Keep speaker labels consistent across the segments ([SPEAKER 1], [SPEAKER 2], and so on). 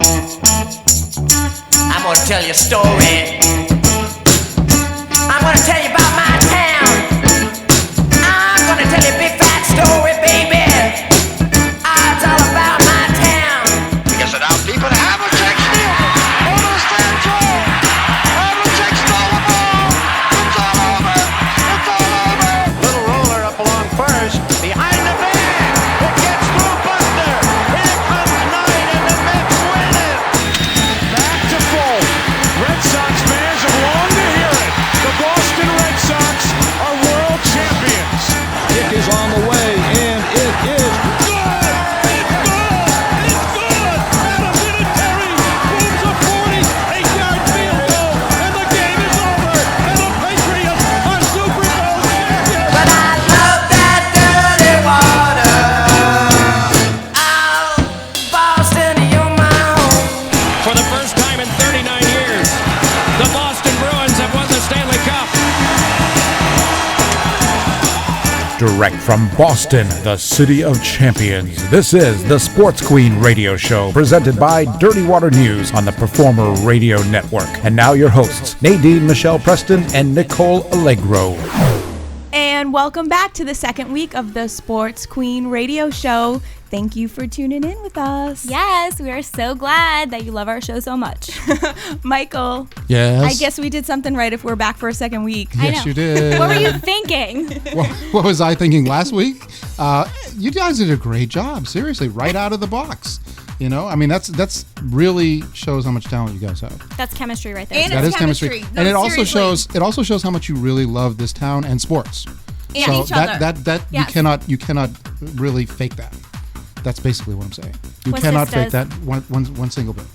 [SPEAKER 1] I'm gonna tell you a story. I'm gonna tell you about my town. I'm gonna tell you a big fat story, baby. It's all about my town.
[SPEAKER 2] Because it out deep and Havlicek understand Joe. Havlicek stole the ball. It's all over. It's all over. Little roller up along first. Behind the man. It gets through Buster. Here comes Knight and the Mets win it. Back to full. Red Sox fans have longed to hear it. The Boston Red Sox are world champions.
[SPEAKER 3] Kick is on the way, and it is
[SPEAKER 2] Good! It's good! It's good! Adam Vinatieri moves a 48-yard field goal, and the game is over. And the Patriots are Super Bowl champions.
[SPEAKER 1] But I love that dirty water. Oh, Boston, you're my home.
[SPEAKER 4] For the first time in 39 years, the Boston Bruins have won the Stanley Cup.
[SPEAKER 5] Direct from Boston, the city of champions. This is the Sports Queen Radio Show, presented by Dirty Water News on the Performer Radio Network. And now your hosts, Nadine Michelle Preston and Nicole Allegro.
[SPEAKER 6] And welcome back to the second week of the Sports Queen Radio Show. Thank you for tuning in with us.
[SPEAKER 7] Yes, we are so glad that you love our show so much.
[SPEAKER 6] Michael.
[SPEAKER 8] Yes.
[SPEAKER 6] I guess we did something right if we're back for a second week.
[SPEAKER 7] I
[SPEAKER 8] Yes,
[SPEAKER 7] know.
[SPEAKER 8] you did.
[SPEAKER 7] What were you thinking?
[SPEAKER 8] What was I thinking last week? You guys did a great job. Seriously, right out of the box. You know, I mean, that's really shows how much talent you guys have.
[SPEAKER 7] That's chemistry right there.
[SPEAKER 6] And
[SPEAKER 8] That
[SPEAKER 6] it's
[SPEAKER 8] is chemistry,
[SPEAKER 6] No,
[SPEAKER 8] and it also
[SPEAKER 6] seriously.
[SPEAKER 8] shows how much you really love this town and sports.
[SPEAKER 6] And
[SPEAKER 8] so
[SPEAKER 6] each other.
[SPEAKER 8] that
[SPEAKER 7] Yes.
[SPEAKER 8] you cannot really fake that. That's basically what I'm saying. You
[SPEAKER 7] We're
[SPEAKER 8] cannot fake
[SPEAKER 7] sisters.
[SPEAKER 8] that one single bit.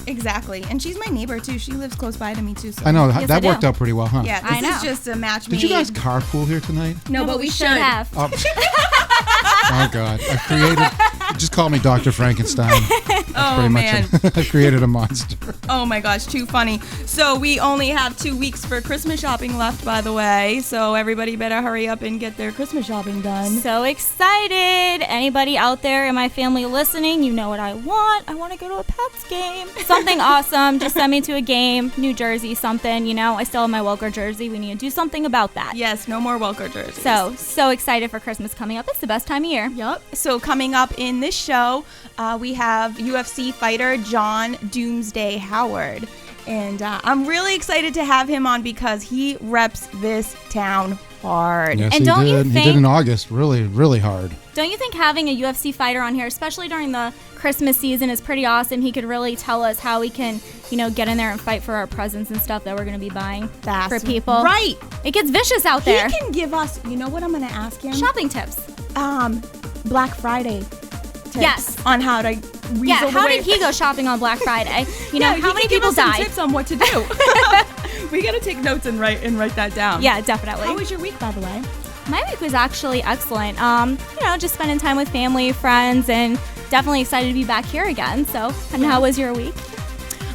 [SPEAKER 6] Exactly. And she's my neighbor, too. She lives close by to me, too. So.
[SPEAKER 8] I know
[SPEAKER 7] Yes, I
[SPEAKER 8] that
[SPEAKER 7] do.
[SPEAKER 8] worked out pretty well, huh?
[SPEAKER 6] Yeah,
[SPEAKER 7] I
[SPEAKER 6] this
[SPEAKER 7] know.
[SPEAKER 6] is just a match
[SPEAKER 8] Did
[SPEAKER 6] made.
[SPEAKER 8] you guys carpool here tonight?
[SPEAKER 6] No, but we should.
[SPEAKER 7] have.
[SPEAKER 8] Oh, oh God! Just call me Dr. Frankenstein. That's
[SPEAKER 6] Oh,
[SPEAKER 8] pretty
[SPEAKER 6] man.
[SPEAKER 8] much it. I created a monster.
[SPEAKER 6] Oh my gosh, too funny. So we only have 2 weeks for Christmas shopping left, by the way. So everybody better hurry up and get their Christmas shopping done.
[SPEAKER 7] So excited. Anybody out there in my family listening, you know what I want. I want to go to a Pats game. Something awesome. Just send me to a game. New Jersey, something, you know. I still have my Welker jersey. We need to do something about that.
[SPEAKER 6] Yes, no more Welker jerseys.
[SPEAKER 7] So excited for Christmas coming up. It's the best time of year.
[SPEAKER 6] Yep. So coming up in this show, we have UFC fighter John Doomsday Howard. And I'm really excited to have him on because he reps this town hard.
[SPEAKER 8] Yes,
[SPEAKER 7] And
[SPEAKER 8] he
[SPEAKER 7] don't you
[SPEAKER 8] did. He
[SPEAKER 7] think-
[SPEAKER 8] did in August. Really, really hard.
[SPEAKER 7] Don't you think having a UFC fighter on here, especially during the Christmas season, is pretty awesome? He could really tell us how we can, you know, get in there and fight for our presents and stuff that we're going to be buying for people.
[SPEAKER 6] Right.
[SPEAKER 7] It gets vicious out there.
[SPEAKER 6] He can give us, you know what I'm going to ask him?
[SPEAKER 7] Shopping tips.
[SPEAKER 6] Black Friday tips
[SPEAKER 7] Yes.
[SPEAKER 6] on how to weasel
[SPEAKER 7] Yeah, how
[SPEAKER 6] away.
[SPEAKER 7] did he go shopping on Black Friday? You know,
[SPEAKER 6] Yeah,
[SPEAKER 7] how
[SPEAKER 6] he
[SPEAKER 7] many
[SPEAKER 6] can give
[SPEAKER 7] people
[SPEAKER 6] us some
[SPEAKER 7] died?
[SPEAKER 6] tips on what to do. We got to take notes and write that down.
[SPEAKER 7] Yeah, definitely.
[SPEAKER 6] How was your week, by the way?
[SPEAKER 7] My week was actually excellent. You know, just spending time with family, friends, and definitely excited to be back here again. So, and how was your week?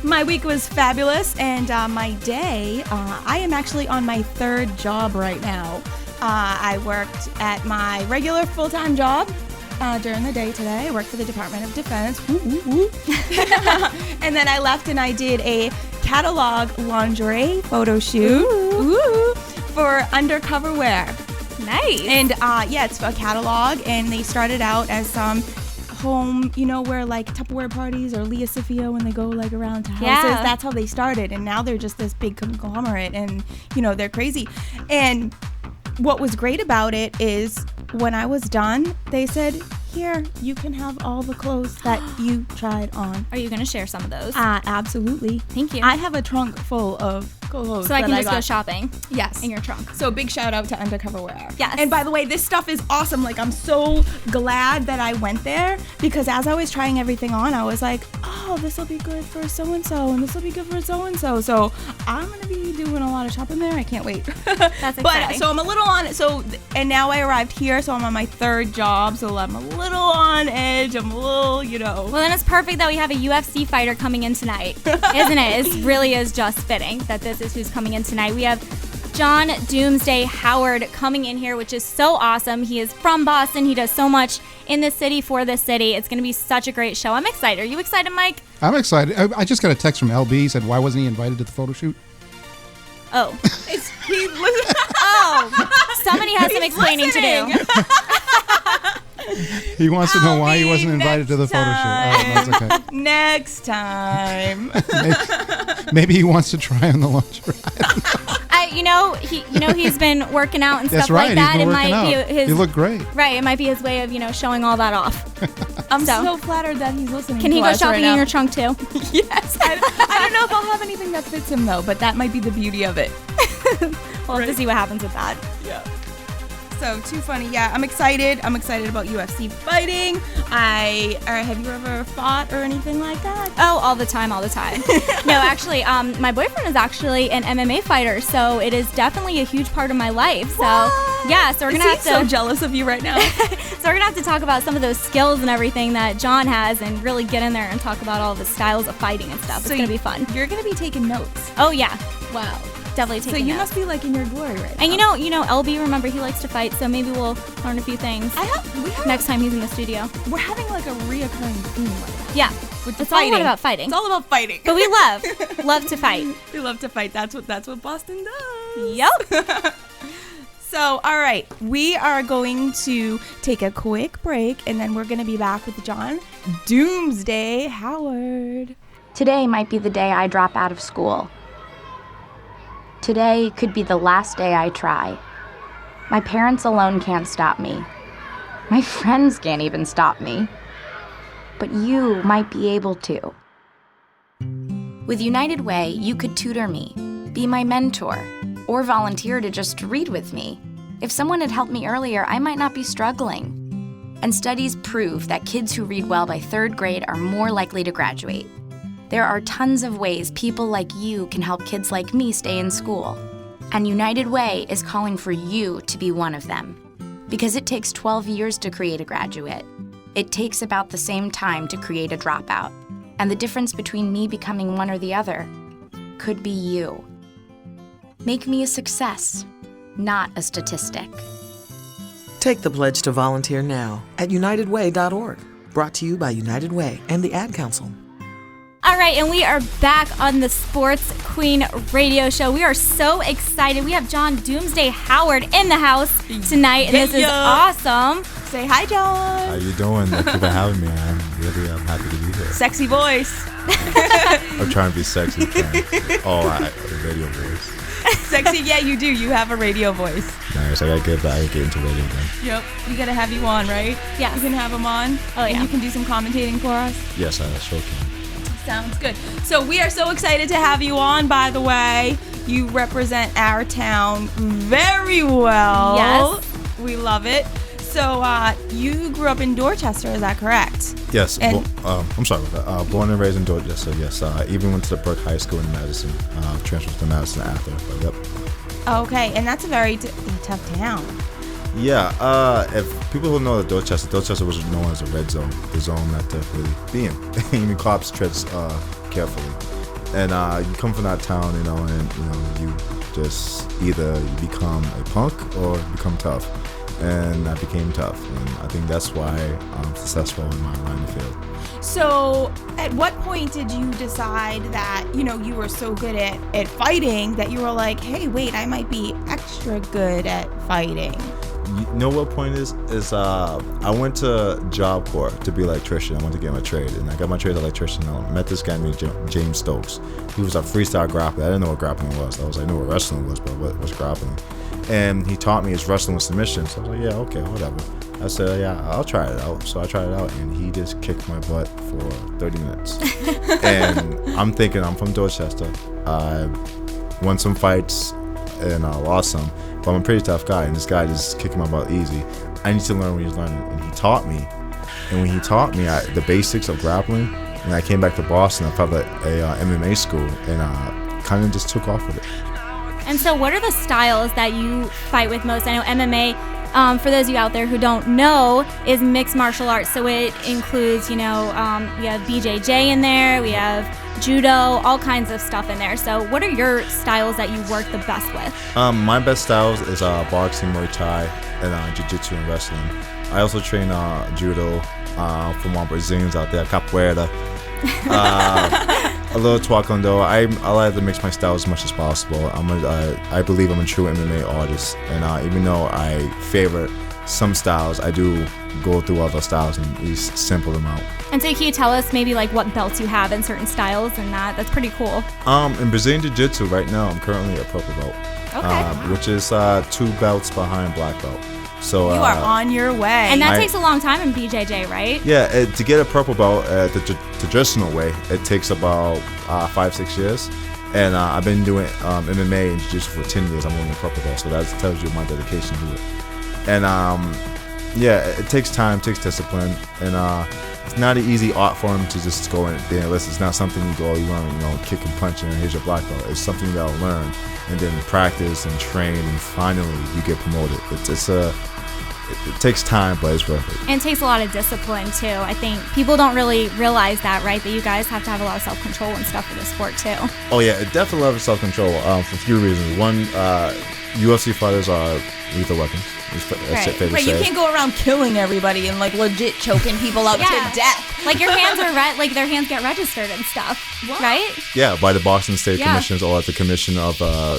[SPEAKER 6] My week was fabulous, and my day, I am actually on my third job right now. I worked at my regular full-time job during the day today. I worked for the Department of Defense. Woo, woo, woo. And then I left and I did a catalog lingerie photo shoot for Undercover Wear.
[SPEAKER 7] Nice.
[SPEAKER 6] And yeah, it's a catalog, and they started out as some home, you know, where like Tupperware parties or Leah Sophia when they go like around to houses.
[SPEAKER 7] Yeah.
[SPEAKER 6] That's how they started, and now they're just this big conglomerate, and you know, they're crazy. And what was great about it is when I was done, they said, here, you can have all the clothes that you tried on.
[SPEAKER 7] Are you going to share some of those?
[SPEAKER 6] Absolutely.
[SPEAKER 7] Thank you.
[SPEAKER 6] I have a trunk full of clothes
[SPEAKER 7] so I
[SPEAKER 6] that
[SPEAKER 7] can just go
[SPEAKER 6] got.
[SPEAKER 7] shopping
[SPEAKER 6] Yes.
[SPEAKER 7] in your trunk.
[SPEAKER 6] So big shout out to Undercover Wear.
[SPEAKER 7] Yes.
[SPEAKER 6] And by the way, this stuff is awesome. Like, I'm so glad that I went there because as I was trying everything on, I was like, oh, this will be good for so-and-so and this will be good for so-and-so. So I'm going to be doing a lot of shopping there. I can't wait.
[SPEAKER 7] That's exciting.
[SPEAKER 6] But so I'm a little on it. So, and now I arrived here. So I'm on my third job. So I'm a little on edge. I'm a little, you know.
[SPEAKER 7] Well, then it's perfect that we have a UFC fighter coming in tonight, isn't it? It really is just fitting that this is who's coming in tonight. We have John Doomsday Howard coming in here, which is so awesome. He is from Boston. He does so much in the city for the city. It's going to be such a great show. I'm excited. Are you excited, Mike?
[SPEAKER 8] I'm excited. I just got a text from LB. He said, why wasn't he invited to the photo shoot?
[SPEAKER 7] Oh. Somebody has some explaining to do.
[SPEAKER 8] He wants to know why he wasn't invited to the photo shoot. Oh, that's okay.
[SPEAKER 6] Next time.
[SPEAKER 8] Maybe he wants to try on the lunch ride.
[SPEAKER 7] He's been working out and
[SPEAKER 8] That's
[SPEAKER 7] stuff
[SPEAKER 8] right.
[SPEAKER 7] like that.
[SPEAKER 8] He's been
[SPEAKER 7] It
[SPEAKER 8] working
[SPEAKER 7] might
[SPEAKER 8] out.
[SPEAKER 7] be his.
[SPEAKER 8] He looked great.
[SPEAKER 7] Right. It might be his way of showing all that off.
[SPEAKER 6] I'm so flattered that he's listening.
[SPEAKER 7] Can
[SPEAKER 6] to
[SPEAKER 7] he go
[SPEAKER 6] us
[SPEAKER 7] shopping
[SPEAKER 6] right
[SPEAKER 7] in
[SPEAKER 6] now.
[SPEAKER 7] your trunk too?
[SPEAKER 6] Yes. I don't know if I'll have anything that fits him though, but that might be the beauty of it.
[SPEAKER 7] We'll have to see what happens with that.
[SPEAKER 6] Yeah. So too funny. Yeah, I'm excited. I'm excited about UFC fighting. Have you ever fought or anything like that?
[SPEAKER 7] Oh, all the time. No, actually, my boyfriend is actually an MMA fighter, so it is definitely a huge part of my life. So yeah, so we're gonna have to.
[SPEAKER 6] So jealous of you right now.
[SPEAKER 7] So we're gonna have to talk about some of those skills and everything that John has, and really get in there and talk about all the styles of fighting and stuff. It's gonna be fun.
[SPEAKER 6] You're gonna be taking notes.
[SPEAKER 7] Oh yeah.
[SPEAKER 6] Wow.
[SPEAKER 7] Definitely taking
[SPEAKER 6] So you
[SPEAKER 7] notes.
[SPEAKER 6] must be like in your glory right now.
[SPEAKER 7] And you know, LB, remember, he likes to fight, so maybe we'll learn a few things next time he's in the studio.
[SPEAKER 6] We're having like a reoccurring theme right now.
[SPEAKER 7] Yeah,
[SPEAKER 6] With
[SPEAKER 7] it's all about fighting.
[SPEAKER 6] It's all about fighting.
[SPEAKER 7] But we love to fight.
[SPEAKER 6] We love to fight. That's what Boston does.
[SPEAKER 7] Yep.
[SPEAKER 6] So, all right, we are going to take a quick break, and then we're going to be back with John Doomsday Howard.
[SPEAKER 9] Today might be the day I drop out of school. Today could be the last day I try. My parents alone can't stop me. My friends can't even stop me. But you might be able to. With United Way, you could tutor me, be my mentor, or volunteer to just read with me. If someone had helped me earlier, I might not be struggling. And studies prove that kids who read well by 3rd grade are more likely to graduate. There are tons of ways people like you can help kids like me stay in school. And United Way is calling for you to be one of them. Because it takes 12 years to create a graduate. It takes about the same time to create a dropout. And the difference between me becoming one or the other could be you. Make me a success, not a statistic.
[SPEAKER 10] Take the pledge to volunteer now at unitedway.org. Brought to you by United Way and the Ad Council.
[SPEAKER 7] All right, and we are back on the Sports Queen radio show. We are so excited. We have John Doomsday Howard in the house tonight, and this is awesome.
[SPEAKER 6] Say hi, John.
[SPEAKER 11] How you doing? Thank you for having me. I'm happy to be here.
[SPEAKER 6] Sexy voice.
[SPEAKER 11] I'm trying to be sexy. Radio voice.
[SPEAKER 6] Sexy, yeah, you do. You have a radio voice.
[SPEAKER 11] Nice. I gotta get into radio again.
[SPEAKER 6] Yep. We gotta have you on, right?
[SPEAKER 7] Yeah.
[SPEAKER 6] You can have him on.
[SPEAKER 7] Oh, yeah.
[SPEAKER 6] And you can do some commentating for us.
[SPEAKER 11] Yes, I sure can.
[SPEAKER 6] Sounds good. So we are so excited to have you on, by the way. You represent our town very well.
[SPEAKER 7] Yes.
[SPEAKER 6] We love it. So you grew up in Dorchester, is that correct?
[SPEAKER 11] Yes.
[SPEAKER 6] And
[SPEAKER 11] I'm sorry about that. Born and raised in Dorchester, yes. Even went to the Burke High School in Madison. Transferred to Madison after, but yep.
[SPEAKER 6] Okay, and that's a very tough town.
[SPEAKER 11] Yeah, if people don't know that Dorchester was known as a red zone, the zone not to really be in. Even cops treads carefully. And you come from that town, and you just either you become a punk or become tough. And I became tough, and I think that's why I'm successful in my line of field.
[SPEAKER 6] So, at what point did you decide that, you were so good at fighting that you were like, hey, wait, I might be extra good at fighting?
[SPEAKER 11] You know what point is I went to Job Corps to be an electrician. I wanted to get my trade, and I got my trade as an electrician. I met this guy named James Stokes. He was a freestyle grappler. I didn't know what grappling was. I knew what wrestling was, but what was grappling? And he taught me his wrestling with submission. So I was like, yeah, okay, whatever. I said, yeah, I'll try it out. So I tried it out, and he just kicked my butt for 30 minutes. And I'm thinking, I'm from Dorchester. I won some fights, and I lost some. But I'm a pretty tough guy, and this guy just kicking my butt easy. I need to learn what he's learning, and he taught me. And when he taught me the basics of grappling, when I came back to Boston, I found a MMA school, and kind of just took off with it.
[SPEAKER 7] And so what are the styles that you fight with most? I know MMA, for those of you out there who don't know, is mixed martial arts. So it includes, we have BJJ in there, we have judo, all kinds of stuff in there. So what are your styles that you work the best with?
[SPEAKER 11] My best styles is boxing, Muay Thai, and jiu-jitsu and wrestling. I also train judo for more Brazilians out there, capoeira, a little taekwondo. I like to mix my style as much as possible. I believe I'm a true MMA artist, and even though I favor some styles, I do go through other styles and at least sample them out.
[SPEAKER 7] And so can you tell us maybe like what belts you have in certain styles and that? That's pretty cool.
[SPEAKER 11] In Brazilian Jiu-Jitsu right now, I'm currently a purple belt, which is 2 belts behind black belt. So
[SPEAKER 6] You are on your way.
[SPEAKER 7] And that takes a long time in BJJ, right?
[SPEAKER 11] Yeah, to get a purple belt the traditional way, it takes about 5-6 years. And I've been doing MMA and Jiu-Jitsu for 10 years. I'm only a purple belt, so that tells you my dedication to it. And yeah, it takes time, takes discipline, and it's not an easy art form to just go in there. It's not something you go, you learn, kick and punch, and here's your black belt. It's something you gotta learn, and then practice and train, and finally you get promoted. It takes time, but it's worth it.
[SPEAKER 7] And it takes a lot of discipline too. I think people don't really realize that, right? That you guys have to have a lot of self-control and stuff for the sport too.
[SPEAKER 11] Oh yeah, it definitely loves self-control for a few reasons. One, UFC fighters are lethal weapons.
[SPEAKER 6] Right, you can't go around killing everybody and like legit choking people out to death.
[SPEAKER 7] Like your hands are like their hands get registered and stuff, right?
[SPEAKER 11] Yeah, by the Boston State Commissioners or at the commission of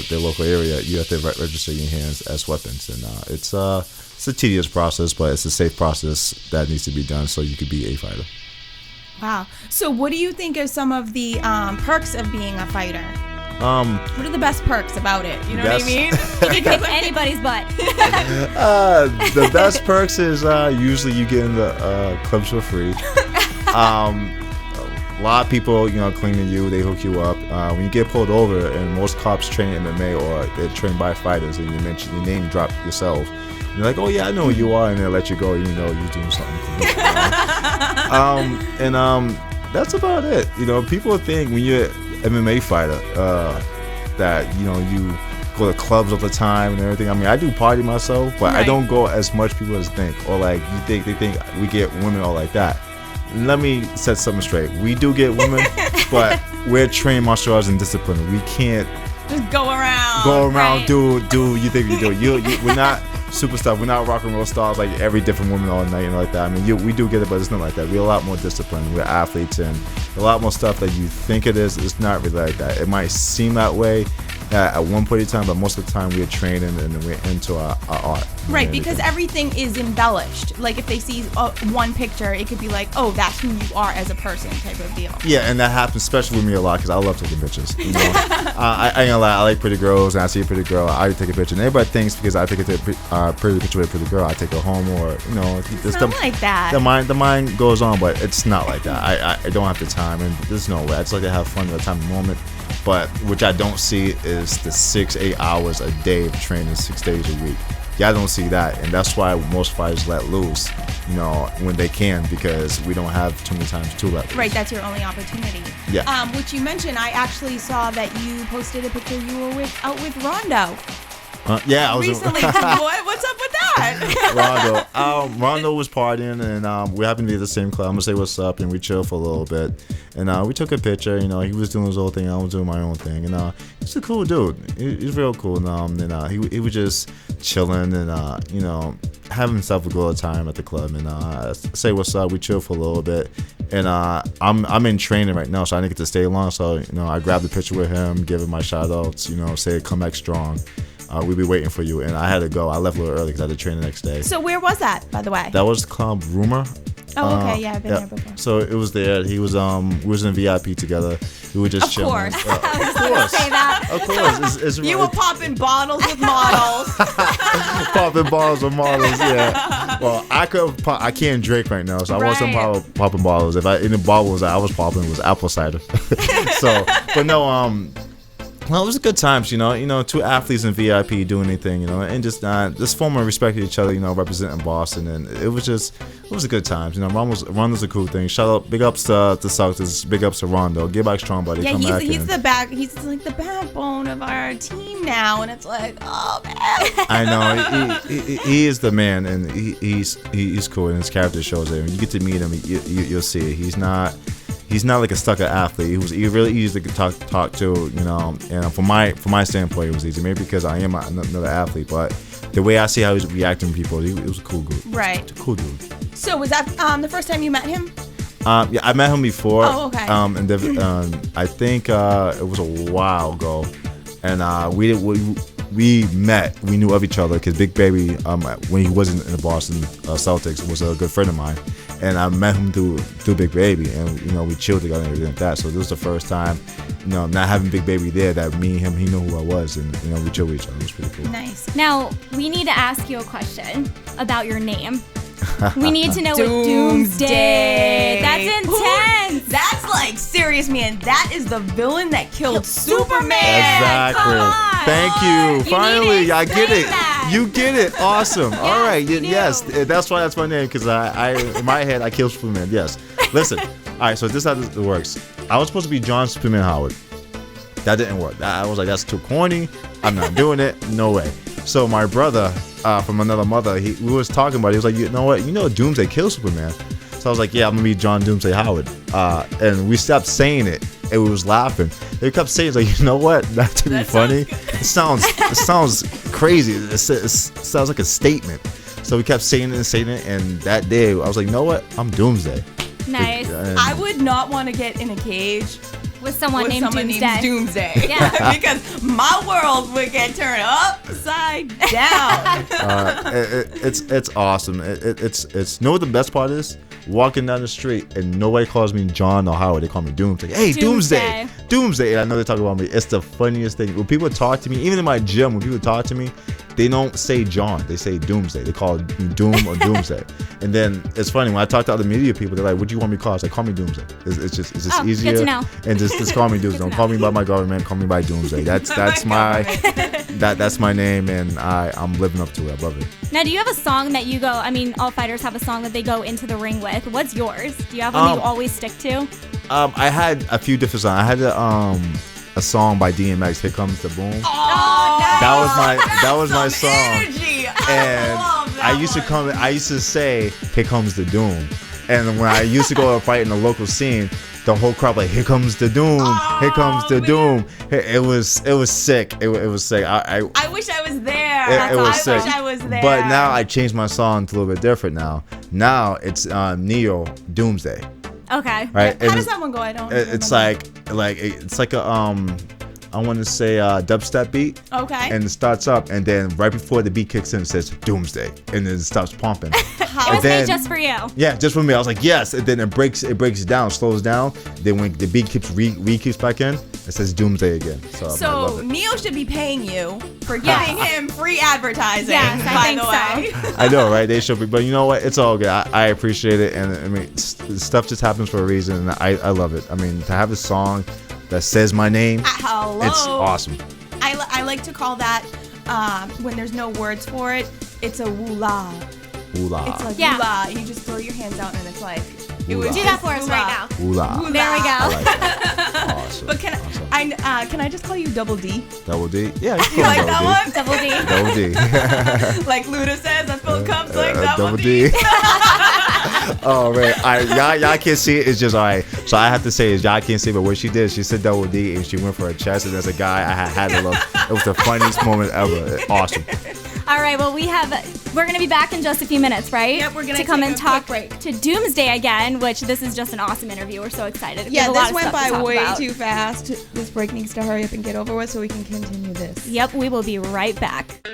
[SPEAKER 11] their local area, you have to register your hands as weapons, and it's a tedious process, but it's a safe process that needs to be done so you could be a fighter.
[SPEAKER 6] Wow. So what do you think are some of the perks of being a fighter? What are the best perks about it? You know what I mean?
[SPEAKER 7] You can kick anybody's butt.
[SPEAKER 11] The best perks is usually you get in the clubs for free. A lot of people, cling to you. They hook you up. When you get pulled over, and most cops train MMA or they're trained by fighters, and you mention your name, drop yourself. You're like, oh yeah, I know who you are, and they'll let you go, even though you're doing something cool. That's about it. People think when you're MMA fighter that you go to clubs all the time and everything. I mean, I do party myself, but I don't go as much people as think, or like they think we get women all like that. Let me set something straight. We do get women, but we're trained martial arts and discipline. We can't
[SPEAKER 6] just go around
[SPEAKER 11] right. do you think we do. We're not superstars. We're not rock and roll stars like every different woman all night and like that. I mean, we do get it, but it's not like that. We're a lot more disciplined. We're athletes, and a lot more stuff that you think it is. It's not really like that. It might seem that way at one point in time, but most of the time we're training and we're into our art.
[SPEAKER 6] Right, because everything is embellished. Like if they see one picture, it could be like, oh, that's who you are as a person type of deal.
[SPEAKER 11] Yeah, and that happens especially with me a lot because I love taking pictures. I ain't gonna lie, I like pretty girls, and I see a pretty girl, I take a picture. And everybody thinks because I take a pretty picture with a pretty girl, I take her home, or
[SPEAKER 6] it's not like that.
[SPEAKER 11] The mind goes on, but it's not like that. I don't have the time, and there's no way. I just like to have fun at the time of the moment. But which I don't see is the 6-8 hours a day of training 6 days a week. Yeah, I don't see that, and that's why most fighters let loose, when they can, because we don't have too many times to let loose.
[SPEAKER 6] Right, that's your only opportunity.
[SPEAKER 11] Yeah.
[SPEAKER 6] Which you mentioned, I actually saw that you posted a picture you were out with Rondo.
[SPEAKER 11] Yeah, I was
[SPEAKER 6] recently. What's up with that?
[SPEAKER 11] Rondo was partying, and we happened to be at the same club. I'm gonna say what's up, and we chilled for a little bit, and we took a picture. He was doing his own thing, I was doing my own thing, and he's a cool dude. He's real cool, and he was just chilling and having himself a good time at the club, and say what's up. We chilled for a little bit, and I'm in training right now, so I didn't get to stay long. So I grabbed a picture with him, give him my shout outs, say come back strong. We'll be waiting for you, and I had to go. I left a little early because I had to train the next day.
[SPEAKER 6] So where was that, by the way?
[SPEAKER 11] That was Club Rumor.
[SPEAKER 6] Oh, okay, yeah, I've been there before.
[SPEAKER 11] So it was there. He was we was in VIP together. We were just chilling.
[SPEAKER 6] Of course.
[SPEAKER 11] Of course. It's
[SPEAKER 6] you were popping bottles with models.
[SPEAKER 11] Popping bottles with models, yeah. Well, I can't drink right now, so I wasn't popping bottles. If any bottles I was popping was apple cider. So, but no, well, it was a good times, two athletes in VIP doing anything, and just forming respect to each other, representing Boston, and it was a good times, Rondo's a cool thing. Shout out, big ups to Celtics, big ups to Rondo, get back strong, buddy.
[SPEAKER 6] Yeah, he's like the backbone of our team now, and it's like, oh man.
[SPEAKER 11] I know, he is the man, and he's cool, and his character shows it. When you get to meet him, you'll see it. He's not like a stuck-up athlete. He really easy to talk to, and from my standpoint, it was easy. Maybe because I am another athlete, but the way I see how he's reacting to people, it was a cool group.
[SPEAKER 6] Right.
[SPEAKER 11] Cool dude.
[SPEAKER 6] So was that the first time you met him?
[SPEAKER 11] Yeah, I met him before.
[SPEAKER 6] Oh, okay.
[SPEAKER 11] And then, I think it was a while ago, and we met. We knew of each other because Big Baby, when he wasn't in the Boston Celtics, was a good friend of mine, and I met him through Big Baby, and we chilled together and everything like that. So this was the first time, not having Big Baby there, that me and him, he knew who I was, and we chilled with each other. It was pretty cool.
[SPEAKER 6] Nice.
[SPEAKER 7] Now, we need to ask you a question about your name. We need to know what
[SPEAKER 6] Doomsday.
[SPEAKER 7] That's intense.
[SPEAKER 6] That's like serious, man. That is the villain that killed Superman.
[SPEAKER 11] Exactly.
[SPEAKER 7] Come on.
[SPEAKER 11] Thank you.
[SPEAKER 7] You
[SPEAKER 11] Finally,
[SPEAKER 7] need to
[SPEAKER 11] I get
[SPEAKER 7] explain
[SPEAKER 11] it.
[SPEAKER 7] that.
[SPEAKER 11] You get it. Awesome. All right.
[SPEAKER 7] you do.
[SPEAKER 11] Yes, that's why that's my name, because I in my head I killed Superman. Yes. Listen. All right. So this is how it works. I was supposed to be John Superman Howard. That didn't work. I was like, that's too corny. I'm not doing it. No way. So my brother from another mother, we was talking about it. He was like, you know what? Doomsday killed Superman. So I was like, yeah, I'm gonna be John Doomsday Howard. And we stopped saying it, and we was laughing. They kept saying, like, you know what? That to be funny. It sounds crazy. It sounds like a statement. So we kept saying it, and that day I was like, you know what? I'm Doomsday.
[SPEAKER 7] Nice.
[SPEAKER 6] I would not want to get in a cage
[SPEAKER 7] with someone named
[SPEAKER 6] Doomsday.
[SPEAKER 7] Yeah.
[SPEAKER 6] Because my world would get turned upside down.
[SPEAKER 11] It's awesome. It's know what the best part is? Walking down the street and nobody calls me John or Howard. They call me Doomsday. Hey, Doomsday. And I know they talk about me. It's the funniest thing. When people talk to me, even in my gym, when people talk to me, they don't say John. They say Doomsday. They call me Doom or Doomsday. And then it's funny, when I talk to other media people, they're like, what do you want me to call? I say, call me Doomsday. It's just easier.
[SPEAKER 7] Good to know.
[SPEAKER 11] And just call me Doomsday. Don't call me by my government. Call me by Doomsday. That's my name, and I'm living up to it. I love it.
[SPEAKER 7] Now, do you have a song that you go, all fighters have a song that they go into the ring with. What's yours? Do you have one that you always stick to?
[SPEAKER 11] I had a few different songs. I had a song by DMX, Here Comes the Boom.
[SPEAKER 6] Oh, nice.
[SPEAKER 11] That was my song.
[SPEAKER 6] Energy. I
[SPEAKER 11] used to say, Here Comes the Doom. And when I used to go and fight in the local scene, the whole crowd like, here comes the doom, here comes the doom. It was sick. It was sick.
[SPEAKER 6] I wish I was there.
[SPEAKER 11] It was sick.
[SPEAKER 6] Wish I was there.
[SPEAKER 11] But now I changed my song to a little bit different now. Now it's Neo Doomsday.
[SPEAKER 7] Okay.
[SPEAKER 11] Right.
[SPEAKER 6] How does that one go? I don't.
[SPEAKER 11] It's like a I want to say dubstep beat.
[SPEAKER 6] Okay.
[SPEAKER 11] And it starts up, and then right before the beat kicks in, it says Doomsday, and then it stops pumping.
[SPEAKER 7] It was made just for you.
[SPEAKER 11] Yeah, just for me. I was like, yes. And then it breaks down, slows down. Then when the beat keeps kicks back in, it says Doomsday again.
[SPEAKER 6] So Neo should be paying you for giving him free advertising.
[SPEAKER 7] Yes,
[SPEAKER 6] by the way.
[SPEAKER 11] I know, right? They should be, but you know what? It's all good. I appreciate it, and stuff just happens for a reason, and I love it. To have a song that says my name,
[SPEAKER 6] Hello.
[SPEAKER 11] It's awesome.
[SPEAKER 6] I like to call that when there's no words for it. It's a woo-la.
[SPEAKER 11] Woo-la.
[SPEAKER 6] It's like woo-la. You just throw your hands out and it's like.
[SPEAKER 7] Do that for us right now.
[SPEAKER 11] Woo-la.
[SPEAKER 7] There we go.
[SPEAKER 11] I like that. Awesome.
[SPEAKER 6] But can I just call you Double D?
[SPEAKER 11] Double D? Yeah, you
[SPEAKER 6] You like that one?
[SPEAKER 7] Double D.
[SPEAKER 11] Double D.
[SPEAKER 6] Like Luda says, I fill cups like Double
[SPEAKER 11] D. Oh man, y'all can't see it. It's just all right. So I have to say is y'all can't see, but what she did, she said Double D and she went for a chest. And as a guy, I had to look. It was the funniest moment ever. Awesome.
[SPEAKER 7] All right, well, we're going to be back in just a few minutes, right?
[SPEAKER 6] Yep, we're going
[SPEAKER 7] to come and talk to Doomsday again, which this is just an awesome interview. We're so excited.
[SPEAKER 6] Yeah, this went by way too fast. This break needs to hurry up and get over with so we can continue this.
[SPEAKER 7] Yep, we will be right back.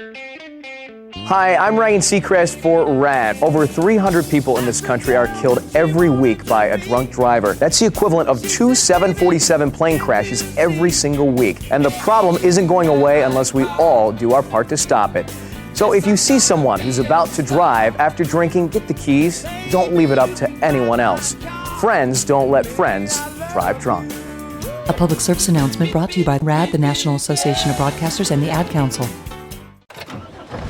[SPEAKER 12] Hi, I'm Ryan Seacrest for RAD. Over 300 people in this country are killed every week by a drunk driver. That's the equivalent of 2 747 plane crashes every single week. And the problem isn't going away unless we all do our part to stop it. So if you see someone who's about to drive after drinking, get the keys. Don't leave it up to anyone else. Friends don't let friends drive drunk.
[SPEAKER 13] A public service announcement brought to you by RAD, the National Association of Broadcasters, and the Ad Council.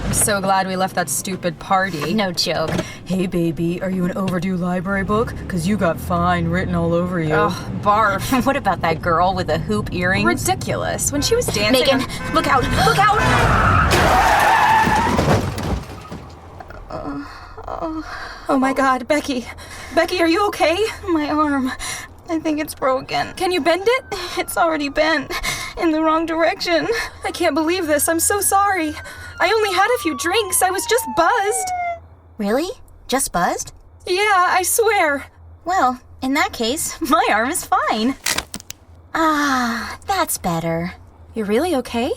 [SPEAKER 14] I'm so glad we left that stupid party.
[SPEAKER 15] No joke.
[SPEAKER 14] Hey, baby, are you an overdue library book? Because you got fine written all over you.
[SPEAKER 15] Oh, barf. What about that girl with the hoop earrings?
[SPEAKER 14] Ridiculous. When she was dancing...
[SPEAKER 15] Megan, look out! Look out!
[SPEAKER 14] Oh my God, Becky. Becky, are you okay? My arm. I think it's broken. Can you bend it? It's already bent. In the wrong direction. I can't believe this. I'm so sorry. I only had a few drinks. I was just buzzed.
[SPEAKER 15] Really? Just buzzed?
[SPEAKER 14] Yeah, I swear.
[SPEAKER 15] Well, in that case, my arm is fine. Ah, that's better.
[SPEAKER 14] You're really okay?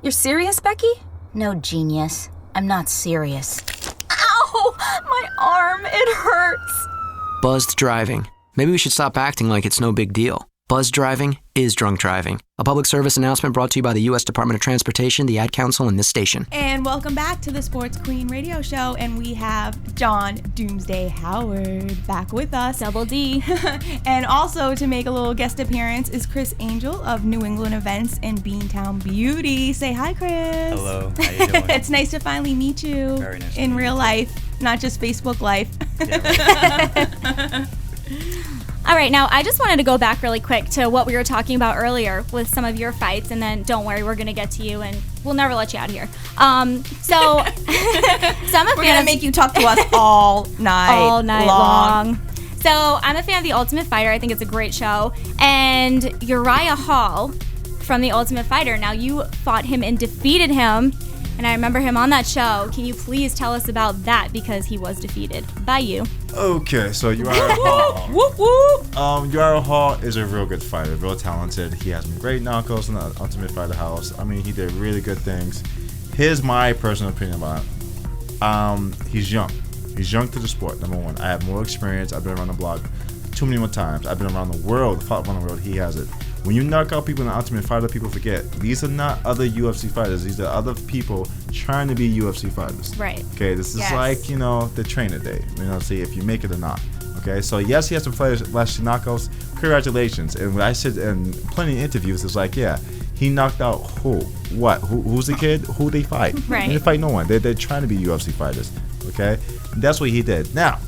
[SPEAKER 14] You're serious, Becky?
[SPEAKER 15] No, genius. I'm not serious.
[SPEAKER 14] Ow! My arm, it hurts.
[SPEAKER 16] Buzzed driving. Maybe we should stop acting like it's no big deal. Buzzed driving is drunk driving. A public service announcement brought to you by the U.S. Department of Transportation, the Ad Council, and this station.
[SPEAKER 6] And welcome back to the Sports Queen Radio Show. And we have John Doomsday Howard back with us.
[SPEAKER 7] Double D.
[SPEAKER 6] And also to make a little guest appearance is Chris Angel of New England Events and Beantown Beauty. Say hi, Chris.
[SPEAKER 17] Hello. How you doing?
[SPEAKER 6] It's nice to finally meet you.
[SPEAKER 17] Very nice
[SPEAKER 6] in real life, not just Facebook life.
[SPEAKER 17] Yeah,
[SPEAKER 7] All right, now I just wanted to go back really quick to what we were talking about earlier with some of your fights, and then don't worry, we're going to get to you, and we'll never let you out of here. So I'm a
[SPEAKER 6] We're going to make you talk to us all night
[SPEAKER 7] long. So I'm a fan of The Ultimate Fighter. I think it's a great show. And Uriah Hall from The Ultimate Fighter, now you fought him and defeated him, and I remember him on that show. Can you please tell us about that, because he was defeated by you?
[SPEAKER 11] Okay, so Uriah Hall.
[SPEAKER 6] Whoop, whoop.
[SPEAKER 11] Uriah Hall is a real good fighter, real talented. He has some great knockouts in the Ultimate Fighter house. I mean, he did really good things. Here's my personal opinion about it. He's young. He's young to the sport, number one. I have more experience. I've been around the block too many more times. I've been around the world, fought around the world. He has it. When you knock out people in the Ultimate Fighter, people forget. These are not other UFC fighters. These are other people trying to be UFC fighters.
[SPEAKER 7] Right.
[SPEAKER 11] Okay, this is like, you know, the trainer day. You know, see if you make it or not. Okay, so yes, he has some flashy knockouts. Congratulations. And when I said in plenty of interviews, it's like, yeah, he knocked out who? What? Who's the kid? Who they fight?
[SPEAKER 7] Right.
[SPEAKER 11] They didn't fight no one. They're trying to be UFC fighters. Okay? And that's what he did. Now,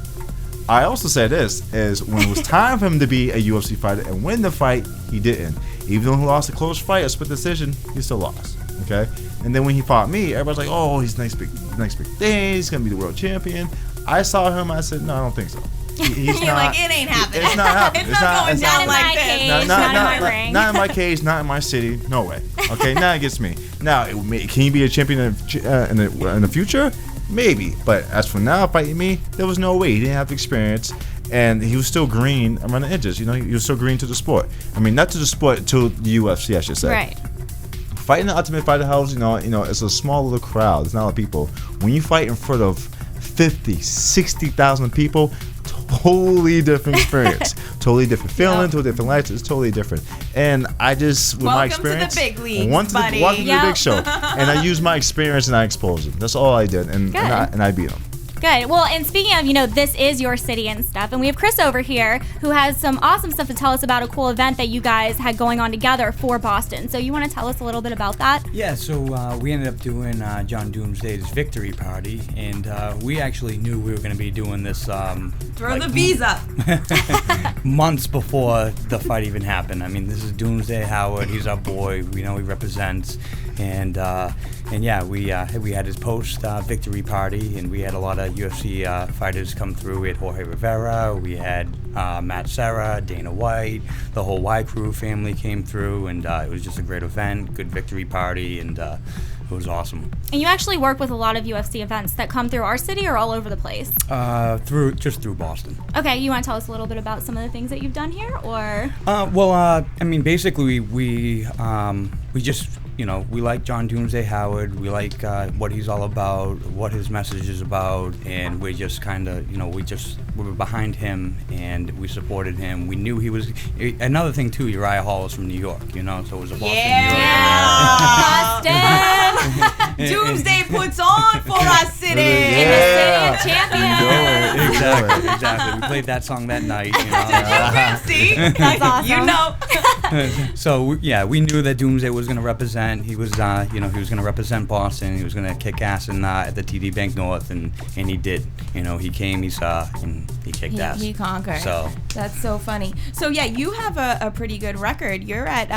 [SPEAKER 11] I also said this, is when it was time for him to be a UFC fighter and win the fight, he didn't. Even though he lost a close fight, a split decision, he still lost. Okay? And then when he fought me, everybody's like, oh, he's next big thing, he's gonna be the world champion. I saw him, I said, no, I don't think so. He's
[SPEAKER 6] You're
[SPEAKER 11] not,
[SPEAKER 6] like, it ain't happening.
[SPEAKER 11] It's not happening.
[SPEAKER 6] It's not going down like this.
[SPEAKER 7] Not in my ring.
[SPEAKER 11] Not in my cage, not in my city. No way. Okay, now it gets me. Now, can he be a champion in the future? Maybe. But as for now, fighting me, there was no way. He didn't have the experience. And he was still green around the edges. You know, he was still green to the sport. I mean, not to the sport, to the UFC, I should say.
[SPEAKER 7] Right.
[SPEAKER 11] Fighting the Ultimate Fighter house, you know, it's a small little crowd. It's not a lot of people. When you fight in front of 50, 60,000 people, totally different experience. Totally different feeling, totally different lights. It's totally different. And I just, with my experience,
[SPEAKER 6] welcome to the big leagues,
[SPEAKER 11] buddy. Welcome to the big show. And I used my experience and I exposed him. That's all I did. And I beat him.
[SPEAKER 7] Good. Well, and speaking of, this is your city and stuff, and we have Chris over here who has some awesome stuff to tell us about a cool event that you guys had going on together for Boston. So you want to tell us a little bit about that?
[SPEAKER 17] Yeah, so we ended up doing John Doomsday's victory party, and we actually knew we were going to be doing this
[SPEAKER 6] Throw the bees up.
[SPEAKER 17] months before the fight even happened. I mean, this is Doomsday Howard. He's our boy. We know he represents. And yeah, we had his post victory party, and we had a lot of UFC fighters come through. We had Jorge Rivera, we had Matt Serra, Dana White, the whole Y Crew family came through, and it was just a great event, good victory party, and it was awesome.
[SPEAKER 7] And you actually work with a lot of UFC events that come through our city or all over the place?
[SPEAKER 17] Through Boston.
[SPEAKER 7] Okay, you want to tell us a little bit about some of the things that you've done here, or?
[SPEAKER 17] I mean, basically, we just, we like John Doomsday Howard. We like what he's all about, what his message is about, and we just kind of, we were behind him and we supported him. We knew he was. Another thing too, Uriah Hall is from New York, so it was a Boston.
[SPEAKER 6] Boston. Doomsday puts on for our city.
[SPEAKER 7] In the city of champions.
[SPEAKER 17] Exactly. We played that song that night.
[SPEAKER 6] See, that's awesome.
[SPEAKER 17] So we knew that Doomsday was going to represent. He was, he was going to represent Boston. He was going to kick ass at the TD Bank North, and he did. He came, he saw, and he kicked ass.
[SPEAKER 6] He conquered.
[SPEAKER 17] So
[SPEAKER 6] that's so funny. So yeah, you have a pretty good record. You're at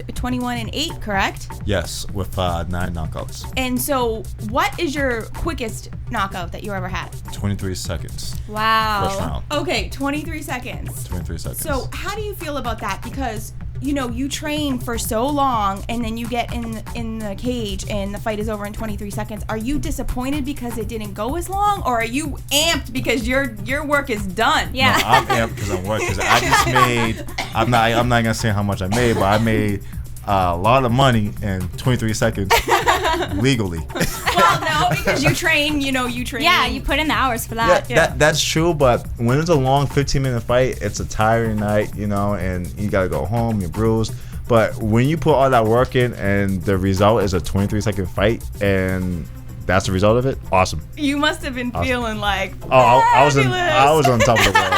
[SPEAKER 6] 21-8, correct?
[SPEAKER 11] Yes, with 9 knockouts.
[SPEAKER 6] And so, what is your quickest knockout that you ever had?
[SPEAKER 11] 23 seconds.
[SPEAKER 6] Wow.
[SPEAKER 11] First round.
[SPEAKER 6] Okay, 23 seconds.
[SPEAKER 11] 23 seconds.
[SPEAKER 6] So, how do you feel about that? Because you train for so long and then you get in the cage and the fight is over in 23 seconds. Are you disappointed because it didn't go as long, or are you amped because your work is done?
[SPEAKER 7] Yeah.
[SPEAKER 11] No, I'm amped because I'm working. Because I just made. I'm not gonna say how much I made, but I made a lot of money in 23 seconds legally.
[SPEAKER 6] Well, no, because you train. You train.
[SPEAKER 7] Yeah, you put in the hours for that.
[SPEAKER 11] That's true, but when it's a long 15-minute fight, it's a tiring night, and you gotta go home, you're bruised. But when you put all that work in and the result is a 23-second fight, and that's the result of it, awesome.
[SPEAKER 6] You must have been feeling like
[SPEAKER 11] I was on top of the world.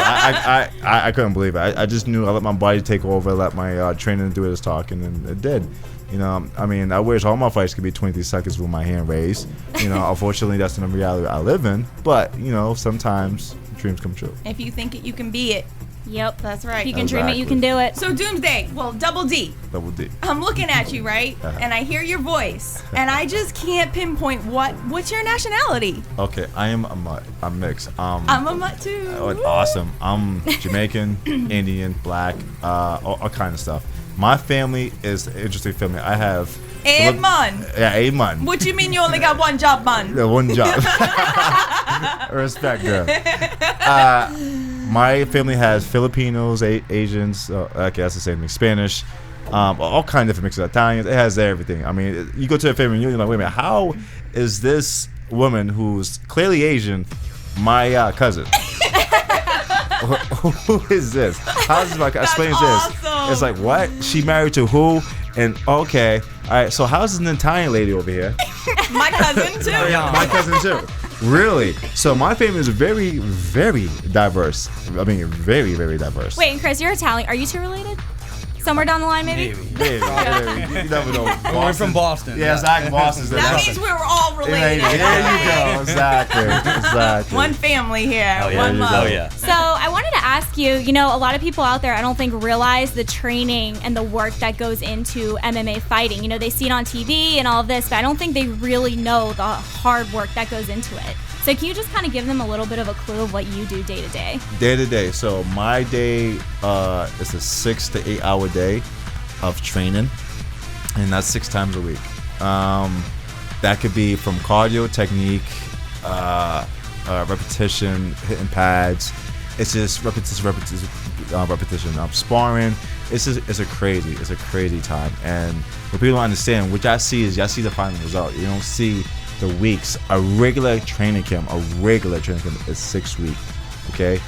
[SPEAKER 11] I couldn't believe it. I just knew I let my body take over, let my training do its talking, and it did. I wish all my fights could be 23 seconds with my hand raised. Unfortunately, that's not the reality I live in. But, sometimes dreams come true.
[SPEAKER 6] If you think it, you can be it.
[SPEAKER 7] Yep.
[SPEAKER 6] That's right.
[SPEAKER 7] If you can dream it, you can do it.
[SPEAKER 6] So Doomsday, well, Double D.
[SPEAKER 11] Double D.
[SPEAKER 6] I'm looking at you, right? And I hear your voice. And I just can't pinpoint what's your nationality?
[SPEAKER 11] Okay, I am a mutt. I'm mixed.
[SPEAKER 6] I'm a mutt too.
[SPEAKER 11] Awesome. I'm Jamaican, Indian, black, all kind of stuff. My family is an interesting family. I have...
[SPEAKER 6] man.
[SPEAKER 11] Yeah, man.
[SPEAKER 6] What you mean you only got one job, man?
[SPEAKER 11] Yeah, one job. Respect, girl. My family has Filipinos, Asians, okay, that's the same thing, Spanish, all kind of different mixes, Italians. It has everything. I mean, you go to a family and you're like, wait a minute, how is this woman who's clearly Asian my cousin? Who is this? How is this my cousin? Explain this. It's like, what? She married to who? And okay, all right. So how's an Italian lady over here?
[SPEAKER 6] My cousin too.
[SPEAKER 11] Yeah, my cousin too. Really? So my family is very, very diverse. I mean, very, very diverse.
[SPEAKER 7] Wait, and Chris, you're Italian. Are you two related? Somewhere down the line, maybe?
[SPEAKER 11] Maybe. You never know.
[SPEAKER 17] We're from Boston.
[SPEAKER 11] Yeah, exactly. Boston's
[SPEAKER 6] that means we're all related.
[SPEAKER 11] There you go. Exactly.
[SPEAKER 6] One family here.
[SPEAKER 17] Oh, yeah.
[SPEAKER 6] One love.
[SPEAKER 17] Oh, yeah.
[SPEAKER 7] So I wanted to ask you, a lot of people out there, I don't think realize the training and the work that goes into MMA fighting. They see it on TV and all of this, but I don't think they really know the hard work that goes into it. So can you just kind of give them a little bit of a clue of what you do day to day?
[SPEAKER 11] Day to day. So my day is a 6 to 8 hour day of training, and that's 6 times a week. That could be from cardio, technique, repetition, hitting pads. It's just repetition. Sparring. It's a crazy time. And what people don't understand, which I see is y'all see the final result. You don't see the weeks. A regular training camp is 6 weeks. Okay,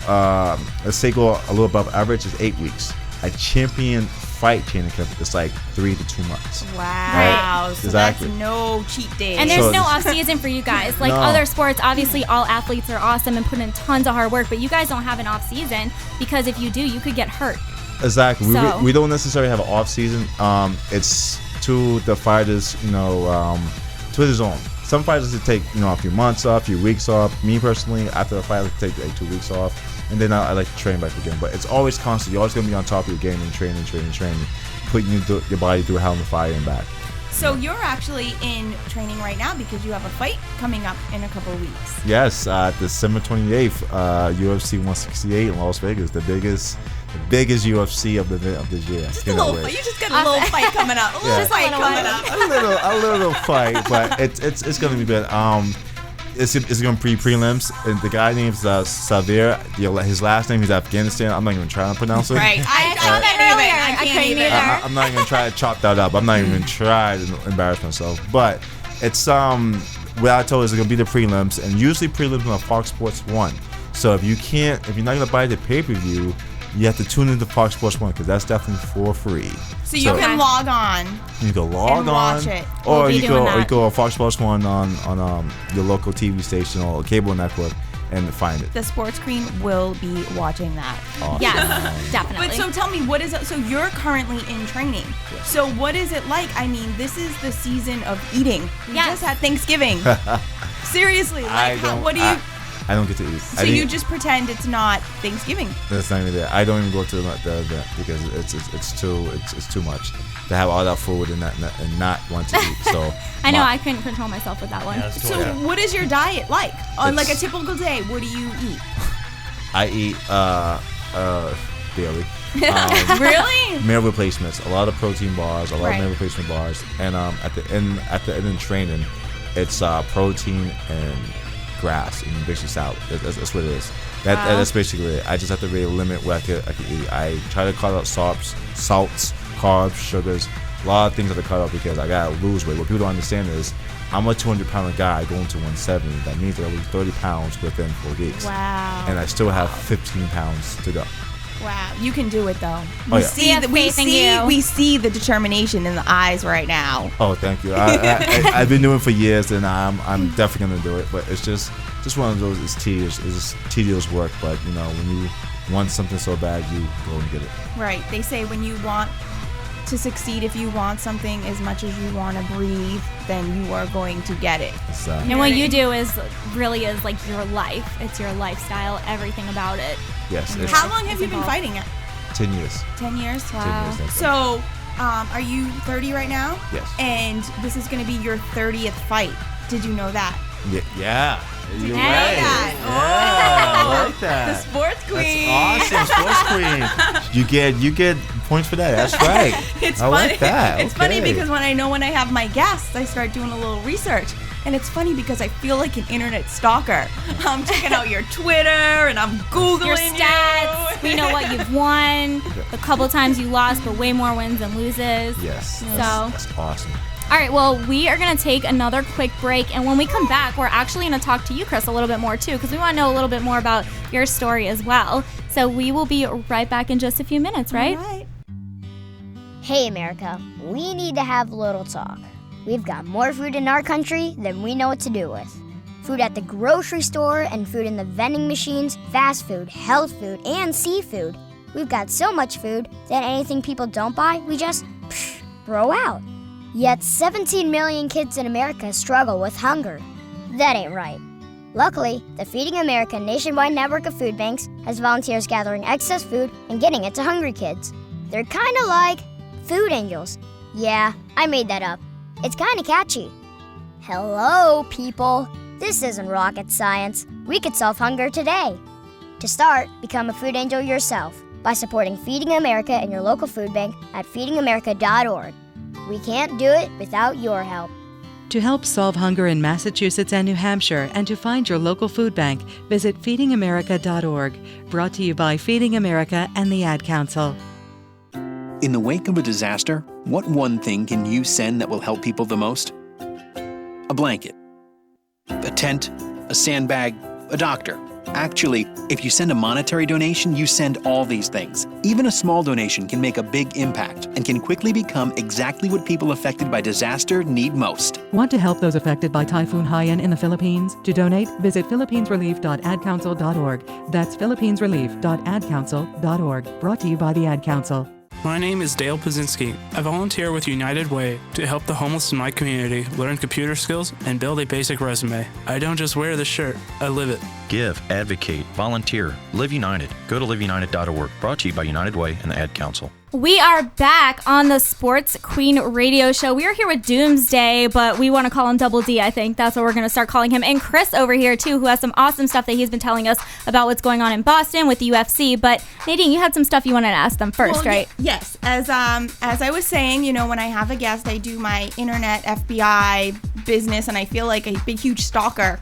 [SPEAKER 11] let's say go a little above average is 8 weeks. A champion fight training camp is like 3 to 2 months.
[SPEAKER 6] Wow.
[SPEAKER 11] Right?
[SPEAKER 6] So
[SPEAKER 11] exactly.
[SPEAKER 6] That's no cheat day.
[SPEAKER 7] And there's no off season for you guys. Like
[SPEAKER 11] No.
[SPEAKER 7] other sports, obviously all athletes are awesome and put in tons of hard work, but you guys don't have an off season because if you do, you could get hurt.
[SPEAKER 11] Exactly.
[SPEAKER 7] So-
[SPEAKER 11] We don't necessarily have an off season. It's to the fighters, to his own. Some fighters will take, a few months off, a few weeks off. Me personally, after a fight, I like to take like 2 weeks off, and then I like to train back again. But it's always constant. You're always gonna be on top of your game and training, putting your body through hell in the fire and back.
[SPEAKER 6] So you're actually in training right now because you have a fight coming up in a couple of weeks.
[SPEAKER 11] Yes, December 28th, UFC 168 in Las Vegas, the biggest UFC of this year.
[SPEAKER 6] Just a little fight. You just got a little fight coming up. A little fight coming up.
[SPEAKER 11] A little fight, but it's gonna be good. It's gonna be prelims. And the guy named Savir. His last name is Afghanistan. I'm not even trying to pronounce it.
[SPEAKER 6] Right. I saw that earlier. I couldn't either.
[SPEAKER 11] I'm not even trying to chop that up. I'm not even trying to embarrass myself. But it's what I told is it's gonna be the prelims, and usually prelims on Fox Sports 1. So if you're not gonna buy the pay-per-view, you have to tune into Fox Sports 1 because that's definitely for free.
[SPEAKER 6] So you can log on.
[SPEAKER 11] You can log
[SPEAKER 6] and
[SPEAKER 11] on,
[SPEAKER 6] watch it.
[SPEAKER 11] or you go on Fox Sports 1 on your local TV station or cable network and find it.
[SPEAKER 6] The Sports Queen will be watching that.
[SPEAKER 11] Awesome.
[SPEAKER 7] Yes, definitely.
[SPEAKER 6] But so tell me, what is it? So you're currently in training.
[SPEAKER 11] Yes.
[SPEAKER 6] So what is it like? I mean, this is the season of eating. We
[SPEAKER 7] Yes.
[SPEAKER 6] just had Thanksgiving. Seriously, what do you?
[SPEAKER 11] I don't get to eat.
[SPEAKER 6] So you just pretend it's not Thanksgiving.
[SPEAKER 11] That's not even there. I don't even go to the event because it's too much to have all that food and not want to eat. So
[SPEAKER 7] I know I couldn't control myself with that one.
[SPEAKER 6] So what is your diet like on like a typical day? What do you eat?
[SPEAKER 11] I eat daily.
[SPEAKER 6] Really?
[SPEAKER 11] Meal replacements, a lot of protein bars, a lot
[SPEAKER 6] Right.
[SPEAKER 11] of meal replacement bars, and at the end of training, it's protein and grass and basically salad. That's what it is. That's basically it. I just have to really limit what I could eat. I try to cut out salts, carbs, sugars, a lot of things I have to cut out because I gotta lose weight. What people don't understand is I'm a 200-pound guy going to 170. That means I lose 30 pounds within 4 weeks.
[SPEAKER 6] Wow.
[SPEAKER 11] And I still have 15 pounds to go.
[SPEAKER 6] Wow, you can do it though.
[SPEAKER 11] Oh, yeah.
[SPEAKER 6] We see the determination in the eyes right now.
[SPEAKER 11] Oh, thank you. I've been doing it for years, and I'm definitely gonna do it. But it's just one of those. It's tedious. It's just tedious work. But when you want something so bad, you go and get it.
[SPEAKER 6] Right. They say when you want to succeed, if you want something as much as you want to breathe, then you are going to get it.
[SPEAKER 11] Exactly.
[SPEAKER 7] And what you do is like your life. It's your lifestyle, everything about it.
[SPEAKER 11] Yes.
[SPEAKER 6] How long have you been fighting it?
[SPEAKER 11] 10 years.
[SPEAKER 6] 10 years?
[SPEAKER 11] 10 years, that's
[SPEAKER 6] So, are you 30 right now?
[SPEAKER 11] Yes.
[SPEAKER 6] And this is going to be your 30th fight. Did you know that?
[SPEAKER 11] Yeah. You're
[SPEAKER 6] I
[SPEAKER 11] right.
[SPEAKER 6] know that.
[SPEAKER 11] Yeah, I like that.
[SPEAKER 6] The sports queen.
[SPEAKER 11] That's awesome, sports queen. You get points for that. That's right.
[SPEAKER 6] It's
[SPEAKER 11] I
[SPEAKER 6] funny.
[SPEAKER 11] like that.
[SPEAKER 6] It's funny because when I have my guests, I start doing a little research. And it's funny because I feel like an internet stalker. I'm checking out your Twitter and I'm Googling
[SPEAKER 7] your stats. We know what you've won, the couple times you lost, but way more wins than loses.
[SPEAKER 11] Yes.
[SPEAKER 7] So.
[SPEAKER 11] That's awesome.
[SPEAKER 7] All right, well, we are going to take another quick break, and when we come back, we're actually going to talk to you, Chris, a little bit more, too, because we want to know a little bit more about your story as well. So we will be right back in just a few minutes, right?
[SPEAKER 6] All right.
[SPEAKER 18] Hey, America, we need to have a little talk. We've got more food in our country than we know what to do with. Food at the grocery store and food in the vending machines, fast food, health food, and seafood. We've got so much food that anything people don't buy, we just throw out. Yet 17 million kids in America struggle with hunger. That ain't right. Luckily, the Feeding America nationwide network of food banks has volunteers gathering excess food and getting it to hungry kids. They're kind of like food angels. Yeah, I made that up. It's kind of catchy. Hello, people. This isn't rocket science. We could solve hunger today. To start, become a food angel yourself by supporting Feeding America and your local food bank at feedingamerica.org. We can't do it without your help.
[SPEAKER 13] To help solve hunger in Massachusetts and New Hampshire and to find your local food bank, visit feedingamerica.org. Brought to you by Feeding America and the Ad Council.
[SPEAKER 19] In the wake of a disaster, what one thing can you send that will help people the most? A blanket, a tent, a sandbag, a doctor. Actually, if you send a monetary donation, you send all these things. Even a small donation can make a big impact and can quickly become exactly what people affected by disaster need most.
[SPEAKER 13] Want to help those affected by Typhoon Haiyan in the Philippines? To donate, visit philippinesrelief.adcouncil.org. That's philippinesrelief.adcouncil.org. Brought to you by the Ad Council.
[SPEAKER 20] My name is Dale Pazinski. I volunteer with United Way to help the homeless in my community learn computer skills and build a basic resume. I don't just wear the shirt, I live it.
[SPEAKER 21] Give, advocate, volunteer, Live United. Go to liveunited.org. Brought to you by United Way and the Ad Council.
[SPEAKER 7] We are back on the Sports Queen radio show. We are here with Doomsday, but we want to call him Double D, I think. That's what we're going to start calling him. And Chris over here, too, who has some awesome stuff that he's been telling us about what's going on in Boston with the UFC. But Nadine, you had some stuff you wanted to ask them first, right?
[SPEAKER 6] Yes. As I was saying, when I have a guest, I do my internet FBI business, and I feel like a big, huge stalker.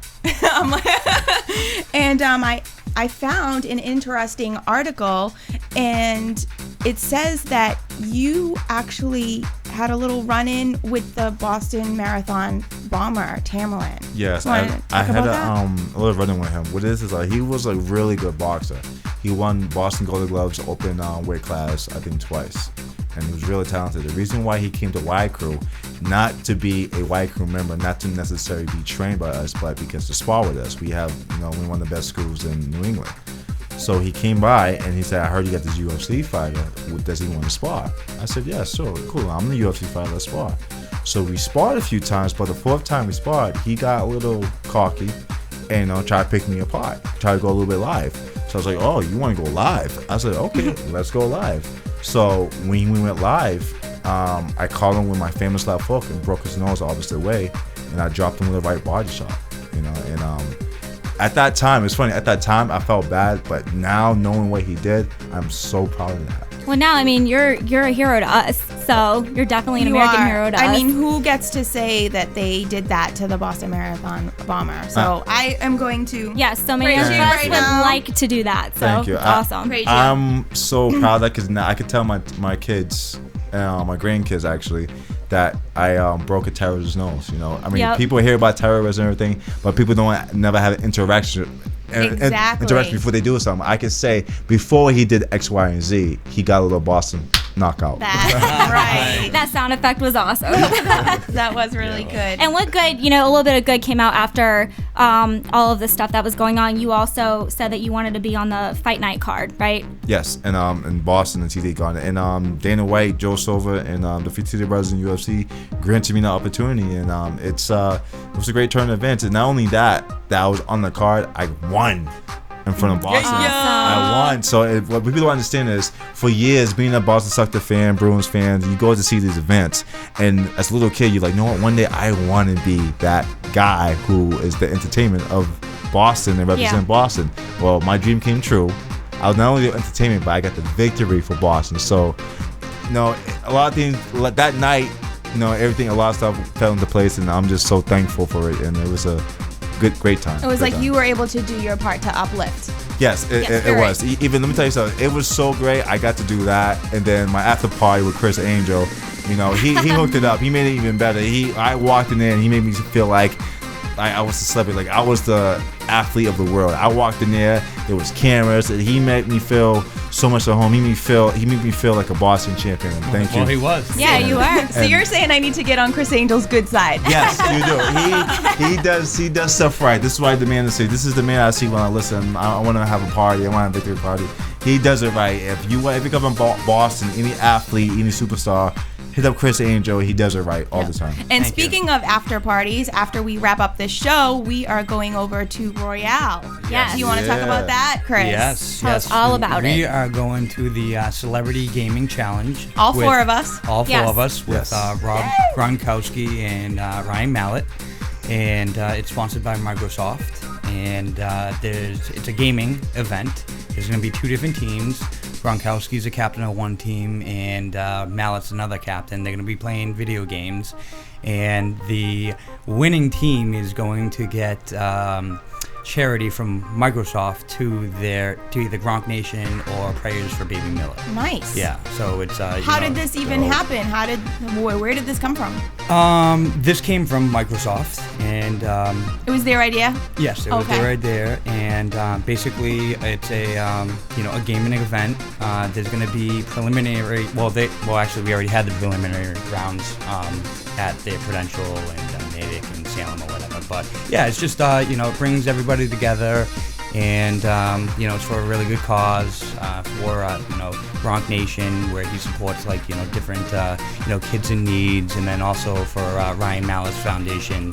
[SPEAKER 6] And I found an interesting article, and it says that you actually had a little run-in with the Boston Marathon bomber, Tamerlan.
[SPEAKER 11] Yes,
[SPEAKER 6] I
[SPEAKER 11] had a little run-in with him. What it is he was a really good boxer. He won Boston Golden Gloves open weight class, I think, twice. And he was really talented. The reason why he came to Y Crew, not to be a Y Crew member, not to necessarily be trained by us, but because to spar with us. We have, we're one of the best schools in New England. So he came by and he said, I heard you got this UFC fighter. Does he want to spar? I said, yeah, sure, cool. I'm the UFC fighter, let's spar. So we sparred a few times, but the fourth time we sparred, he got a little cocky and tried to pick me apart, tried to go a little bit live. So I was like, oh, you want to go live? I said, okay, let's go live. So when we went live, I caught him with my famous left hook and broke his nose obviously away, and I dropped him with a right body shot, and at that time, it's funny, at that time I felt bad, but now knowing what he did, I'm so proud of that.
[SPEAKER 7] Well, now, I mean, you're a hero to us, so you're definitely an American hero to us.
[SPEAKER 6] I mean, who gets to say that they did that to the Boston Marathon bomber? So I am going to.
[SPEAKER 7] Yes, so many of us
[SPEAKER 6] right
[SPEAKER 7] would
[SPEAKER 6] now.
[SPEAKER 7] like to do that. So
[SPEAKER 11] Thank you.
[SPEAKER 7] it's awesome.
[SPEAKER 11] I'm so proud of that because now I could tell my kids, my grandkids actually, that I broke a terrorist's nose. You know, I mean, people hear about terrorism and everything, but people never have an interaction. Interaction before they do something. I could say before he did X, Y, and Z, he got a little Boston knockout.
[SPEAKER 6] Right.
[SPEAKER 7] That sound effect was awesome.
[SPEAKER 6] That was really good.
[SPEAKER 7] And what good, a little bit of good came out after all of this stuff that was going on. You also said that you wanted to be on the Fight Night card, right?
[SPEAKER 11] Yes, and in Boston and TD Garden. And Dana White, Joe Silva, and the Fertitta brothers in UFC granted me the opportunity. And it was a great turn of events. And not only that I was on the card, I won in front of Boston. I won. So what people don't understand is, for years, being a Boston Celtics fan, Bruins fan, you go to see these events, and as a little kid, you're like, you know what? One day I want to be that guy who is the entertainment of Boston and represent Boston. Well, my dream came true. I was not only the entertainment, but I got the victory for Boston. So, a lot of things that night, everything, a lot of stuff fell into place, and I'm just so thankful for it. And it was a great time.
[SPEAKER 6] It was like you were able to do your part to uplift.
[SPEAKER 11] Yes, it was. Even, let me tell you something. It was so great. I got to do that, and then my after party with Chris Angel. He hooked it up. He made it even better. I walked in there and he made me feel like I was the celebrity, like I was the athlete of the world. I walked in there was cameras, and he made me feel so much at home. He made me feel like a Boston champion. And thank you.
[SPEAKER 17] Well, he was.
[SPEAKER 6] Yeah, you are. So you're saying I need to get on Chris Angel's good side.
[SPEAKER 11] Yes, you do. He does stuff right. This is why I demand to see. This is the man I see when I listen. I want to have a party. I want to have a victory party. He does it right. If you come in Boston, any athlete, any superstar, hit up Chris Angel. He does it right all the time.
[SPEAKER 6] And speaking of after parties, after we wrap up this show, we are going over to Royale.
[SPEAKER 7] Yes.
[SPEAKER 6] Do you want to talk about that, Chris?
[SPEAKER 17] Yes.
[SPEAKER 7] Tell us all about it.
[SPEAKER 17] We are going to the Celebrity Gaming Challenge.
[SPEAKER 6] All four of us.
[SPEAKER 17] All four of us with Rob Gronkowski and Ryan Mallett. And it's sponsored by Microsoft. And it's a gaming event. There's going to be two different teams. Gronkowski's a captain of one team, and Mallett's another captain. They're going to be playing video games, and the winning team is going to get charity from Microsoft to either Gronk Nation or Prayers for Baby Miller.
[SPEAKER 6] Nice.
[SPEAKER 17] Yeah. So it's
[SPEAKER 6] How did this even happen? Where did this come from?
[SPEAKER 17] This came from Microsoft, and
[SPEAKER 6] it was their idea.
[SPEAKER 17] Yes, it was their idea, and basically it's a gaming event. There's going to be preliminary. Actually, we already had the preliminary rounds at the Prudential and Natick and Salem or whatever. But yeah, it's just it brings everybody together, and it's for a really good cause for Gronk Nation, where he supports different kids in needs, and then also for Ryan Mallett's foundation,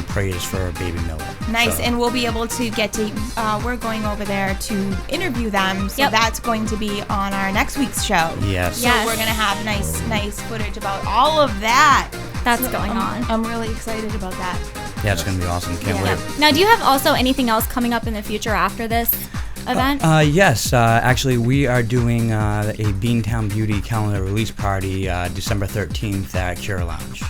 [SPEAKER 17] Prayers for Baby Miller.
[SPEAKER 6] Nice,
[SPEAKER 17] So-
[SPEAKER 6] and we'll be able to get to. We're going over there to interview them, so that's going to be on our next week's show.
[SPEAKER 17] Yes.
[SPEAKER 6] So we're gonna have nice footage about all of that.
[SPEAKER 7] That's going on.
[SPEAKER 6] I'm really excited about that.
[SPEAKER 17] Yeah, it's going to be awesome. Can't wait.
[SPEAKER 7] Now, do you have also anything else coming up in the future after this event?
[SPEAKER 17] Yes, actually, we are doing a Beantown Beauty calendar release party December 13th at Cure Lounge.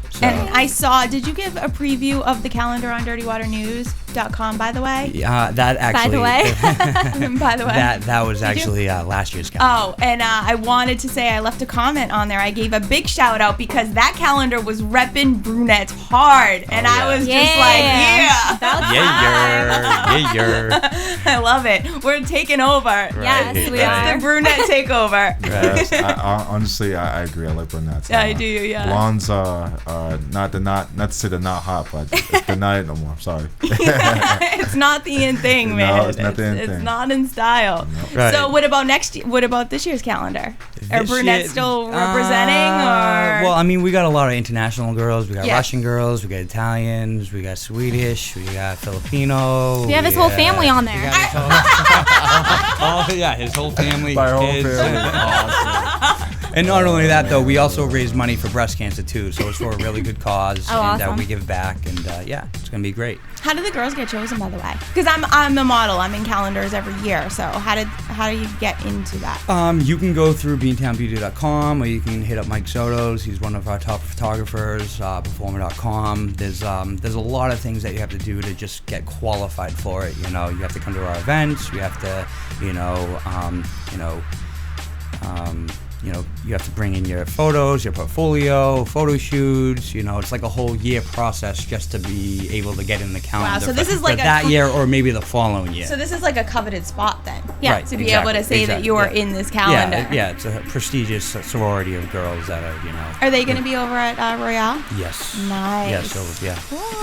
[SPEAKER 17] So,
[SPEAKER 6] And I saw. Did you give a preview of the calendar on DirtyWaterNews.com? By the way.
[SPEAKER 17] that actually.
[SPEAKER 6] By the way.
[SPEAKER 17] That was actually last year's calendar.
[SPEAKER 6] Oh, and I wanted to say I left a comment on there. I gave a big shout out because that calendar was repping brunettes hard, and I was just like, yeah. I love it. We're taking over.
[SPEAKER 7] Yes, we
[SPEAKER 6] it's
[SPEAKER 7] are.
[SPEAKER 6] the brunette takeover.
[SPEAKER 11] Yes, honestly, I agree. I like brunettes.
[SPEAKER 6] I do, yeah.
[SPEAKER 11] Blondes are not to say they're not hot, but they're not it no more. I'm sorry.
[SPEAKER 6] It's not the in thing, man.
[SPEAKER 11] No, it's not the in thing.
[SPEAKER 6] It's not in style.
[SPEAKER 11] Right.
[SPEAKER 6] So what about this year's calendar? Are brunettes still representing, or?
[SPEAKER 17] Well, I mean, we got a lot of international girls. We got
[SPEAKER 6] Yeah.
[SPEAKER 17] Russian girls. We got Italians. We got Swedish. We got Filipino.
[SPEAKER 7] You have his whole family on there.
[SPEAKER 17] His whole family.
[SPEAKER 11] My whole
[SPEAKER 17] kids.
[SPEAKER 11] family. Awesome.
[SPEAKER 17] And not only that, though, we also raise money for breast cancer, too. So it's for a really good cause.
[SPEAKER 6] Oh,
[SPEAKER 17] and
[SPEAKER 6] awesome.
[SPEAKER 17] we give back. And, yeah, it's going to be great.
[SPEAKER 6] How do the girls get chosen, by the way? Because I'm the model. I'm in calendars every year. So how do you get into that?
[SPEAKER 17] You can go through beantownbeauty.com, or you can hit up Mike Soto's. He's one of our top photographers. Performer.com. There's a lot of things that you have to do to just get qualified for it. You know, you have to come to our events. You have to, you have to bring in your photos, your portfolio, photo shoots. You know, it's like a whole year process just to be able to get in the calendar.
[SPEAKER 6] Wow, so this is
[SPEAKER 17] for
[SPEAKER 6] like
[SPEAKER 17] that year or maybe the following year.
[SPEAKER 6] So this is like a coveted spot then.
[SPEAKER 17] Yeah, right,
[SPEAKER 6] To be able to say that you are in this calendar.
[SPEAKER 17] Yeah, it's a prestigious sorority of girls that are,
[SPEAKER 6] Are they going to be over at Royale?
[SPEAKER 17] Yes.
[SPEAKER 6] Nice.
[SPEAKER 17] Yes, so, yeah.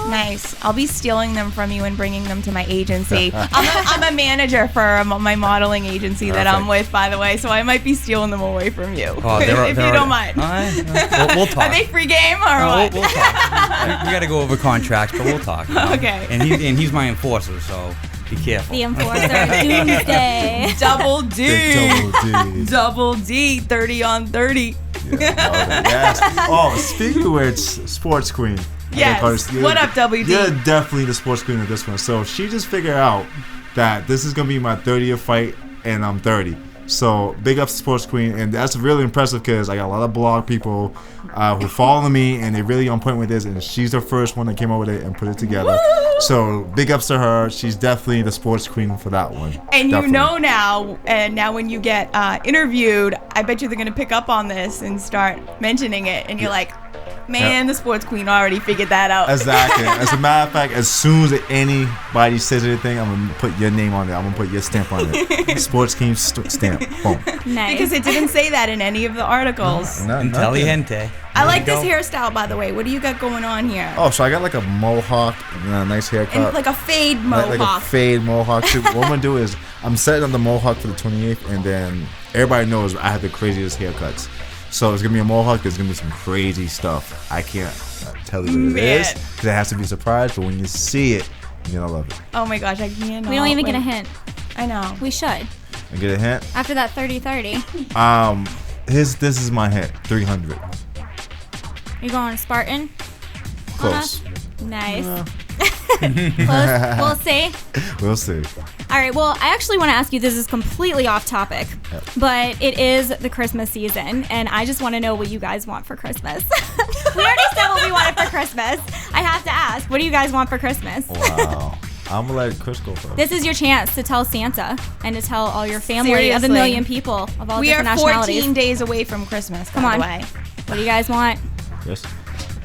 [SPEAKER 6] Nice. I'll be stealing them from you and bringing them to my agency. I'm a manager for my modeling agency that I'm with, by the way, so I might be stealing them away from you.
[SPEAKER 17] Oh,
[SPEAKER 6] if you don't mind.
[SPEAKER 17] We'll talk.
[SPEAKER 6] Are they free game or what?
[SPEAKER 17] We'll talk. We got to go over contracts, but we'll talk. You know?
[SPEAKER 6] Okay.
[SPEAKER 17] And he's my enforcer, so be careful.
[SPEAKER 7] The enforcer, Doomsday.
[SPEAKER 6] Double D.
[SPEAKER 11] Double D.
[SPEAKER 6] Double D. 30 on 30.
[SPEAKER 11] Yes. Oh, speaking of which, Sports Queen.
[SPEAKER 6] Yes. What up, WD?
[SPEAKER 11] You're definitely the Sports Queen of this one. So she just figured out that this is going to be my 30th fight, and I'm 30. So big up to Sports Queen, and that's really impressive because I got a lot of blog people who follow me, and they're really on point with this, and she's the first one that came up with it and put it together. Woo! So big ups to her. She's definitely the Sports Queen for that one.
[SPEAKER 6] And
[SPEAKER 11] definitely.
[SPEAKER 6] You know now, and now when you get interviewed, I bet you they're going to pick up on this and start mentioning it, and you're like, man, the Sports Queen already figured that out.
[SPEAKER 11] Exactly. As a matter of fact, as soon as anybody says anything, I'm going to put your name on it. I'm going to put your stamp on it. Sports King stamp. Boom.
[SPEAKER 6] Nice. Because it didn't say that in any of the articles.
[SPEAKER 17] Intelligente.
[SPEAKER 6] I like this hairstyle, by the way. What do you got going on here?
[SPEAKER 11] Oh, so I got like a mohawk, nice haircut.
[SPEAKER 6] And like a fade mohawk.
[SPEAKER 11] Like a fade mohawk too. What I'm going to do is I'm setting on the mohawk for the 28th, and then everybody knows I have the craziest haircuts. So it's going to be a mohawk. There's going to be some crazy stuff. I can't tell you what it is because it has to be a surprise. But when you see it, you're going to love it.
[SPEAKER 6] Oh my gosh, I can't.
[SPEAKER 7] We don't even get a hint.
[SPEAKER 6] I know.
[SPEAKER 7] We should.
[SPEAKER 11] I get a hint?
[SPEAKER 7] After that 30-30.
[SPEAKER 11] This is my hint. 300.
[SPEAKER 7] You going Spartan?
[SPEAKER 11] Close.
[SPEAKER 7] Nice. Close. We'll see.
[SPEAKER 11] We'll see.
[SPEAKER 7] All right, well, I actually want to ask you, this is completely off topic, but it is the Christmas season, and I just want to know what you guys want for Christmas. We already said what we wanted for Christmas. I have to ask, what do you guys want for Christmas?
[SPEAKER 11] Wow. I'm going to let Chris go first.
[SPEAKER 7] This is your chance to tell Santa and to tell all your family of
[SPEAKER 6] Seriously.
[SPEAKER 7] a million people of all
[SPEAKER 6] we
[SPEAKER 7] different
[SPEAKER 6] are
[SPEAKER 7] nationalities.
[SPEAKER 6] 14 days away from Christmas,
[SPEAKER 7] Come
[SPEAKER 6] by
[SPEAKER 7] on.
[SPEAKER 6] the way.
[SPEAKER 7] What do you guys want?
[SPEAKER 11] Yes.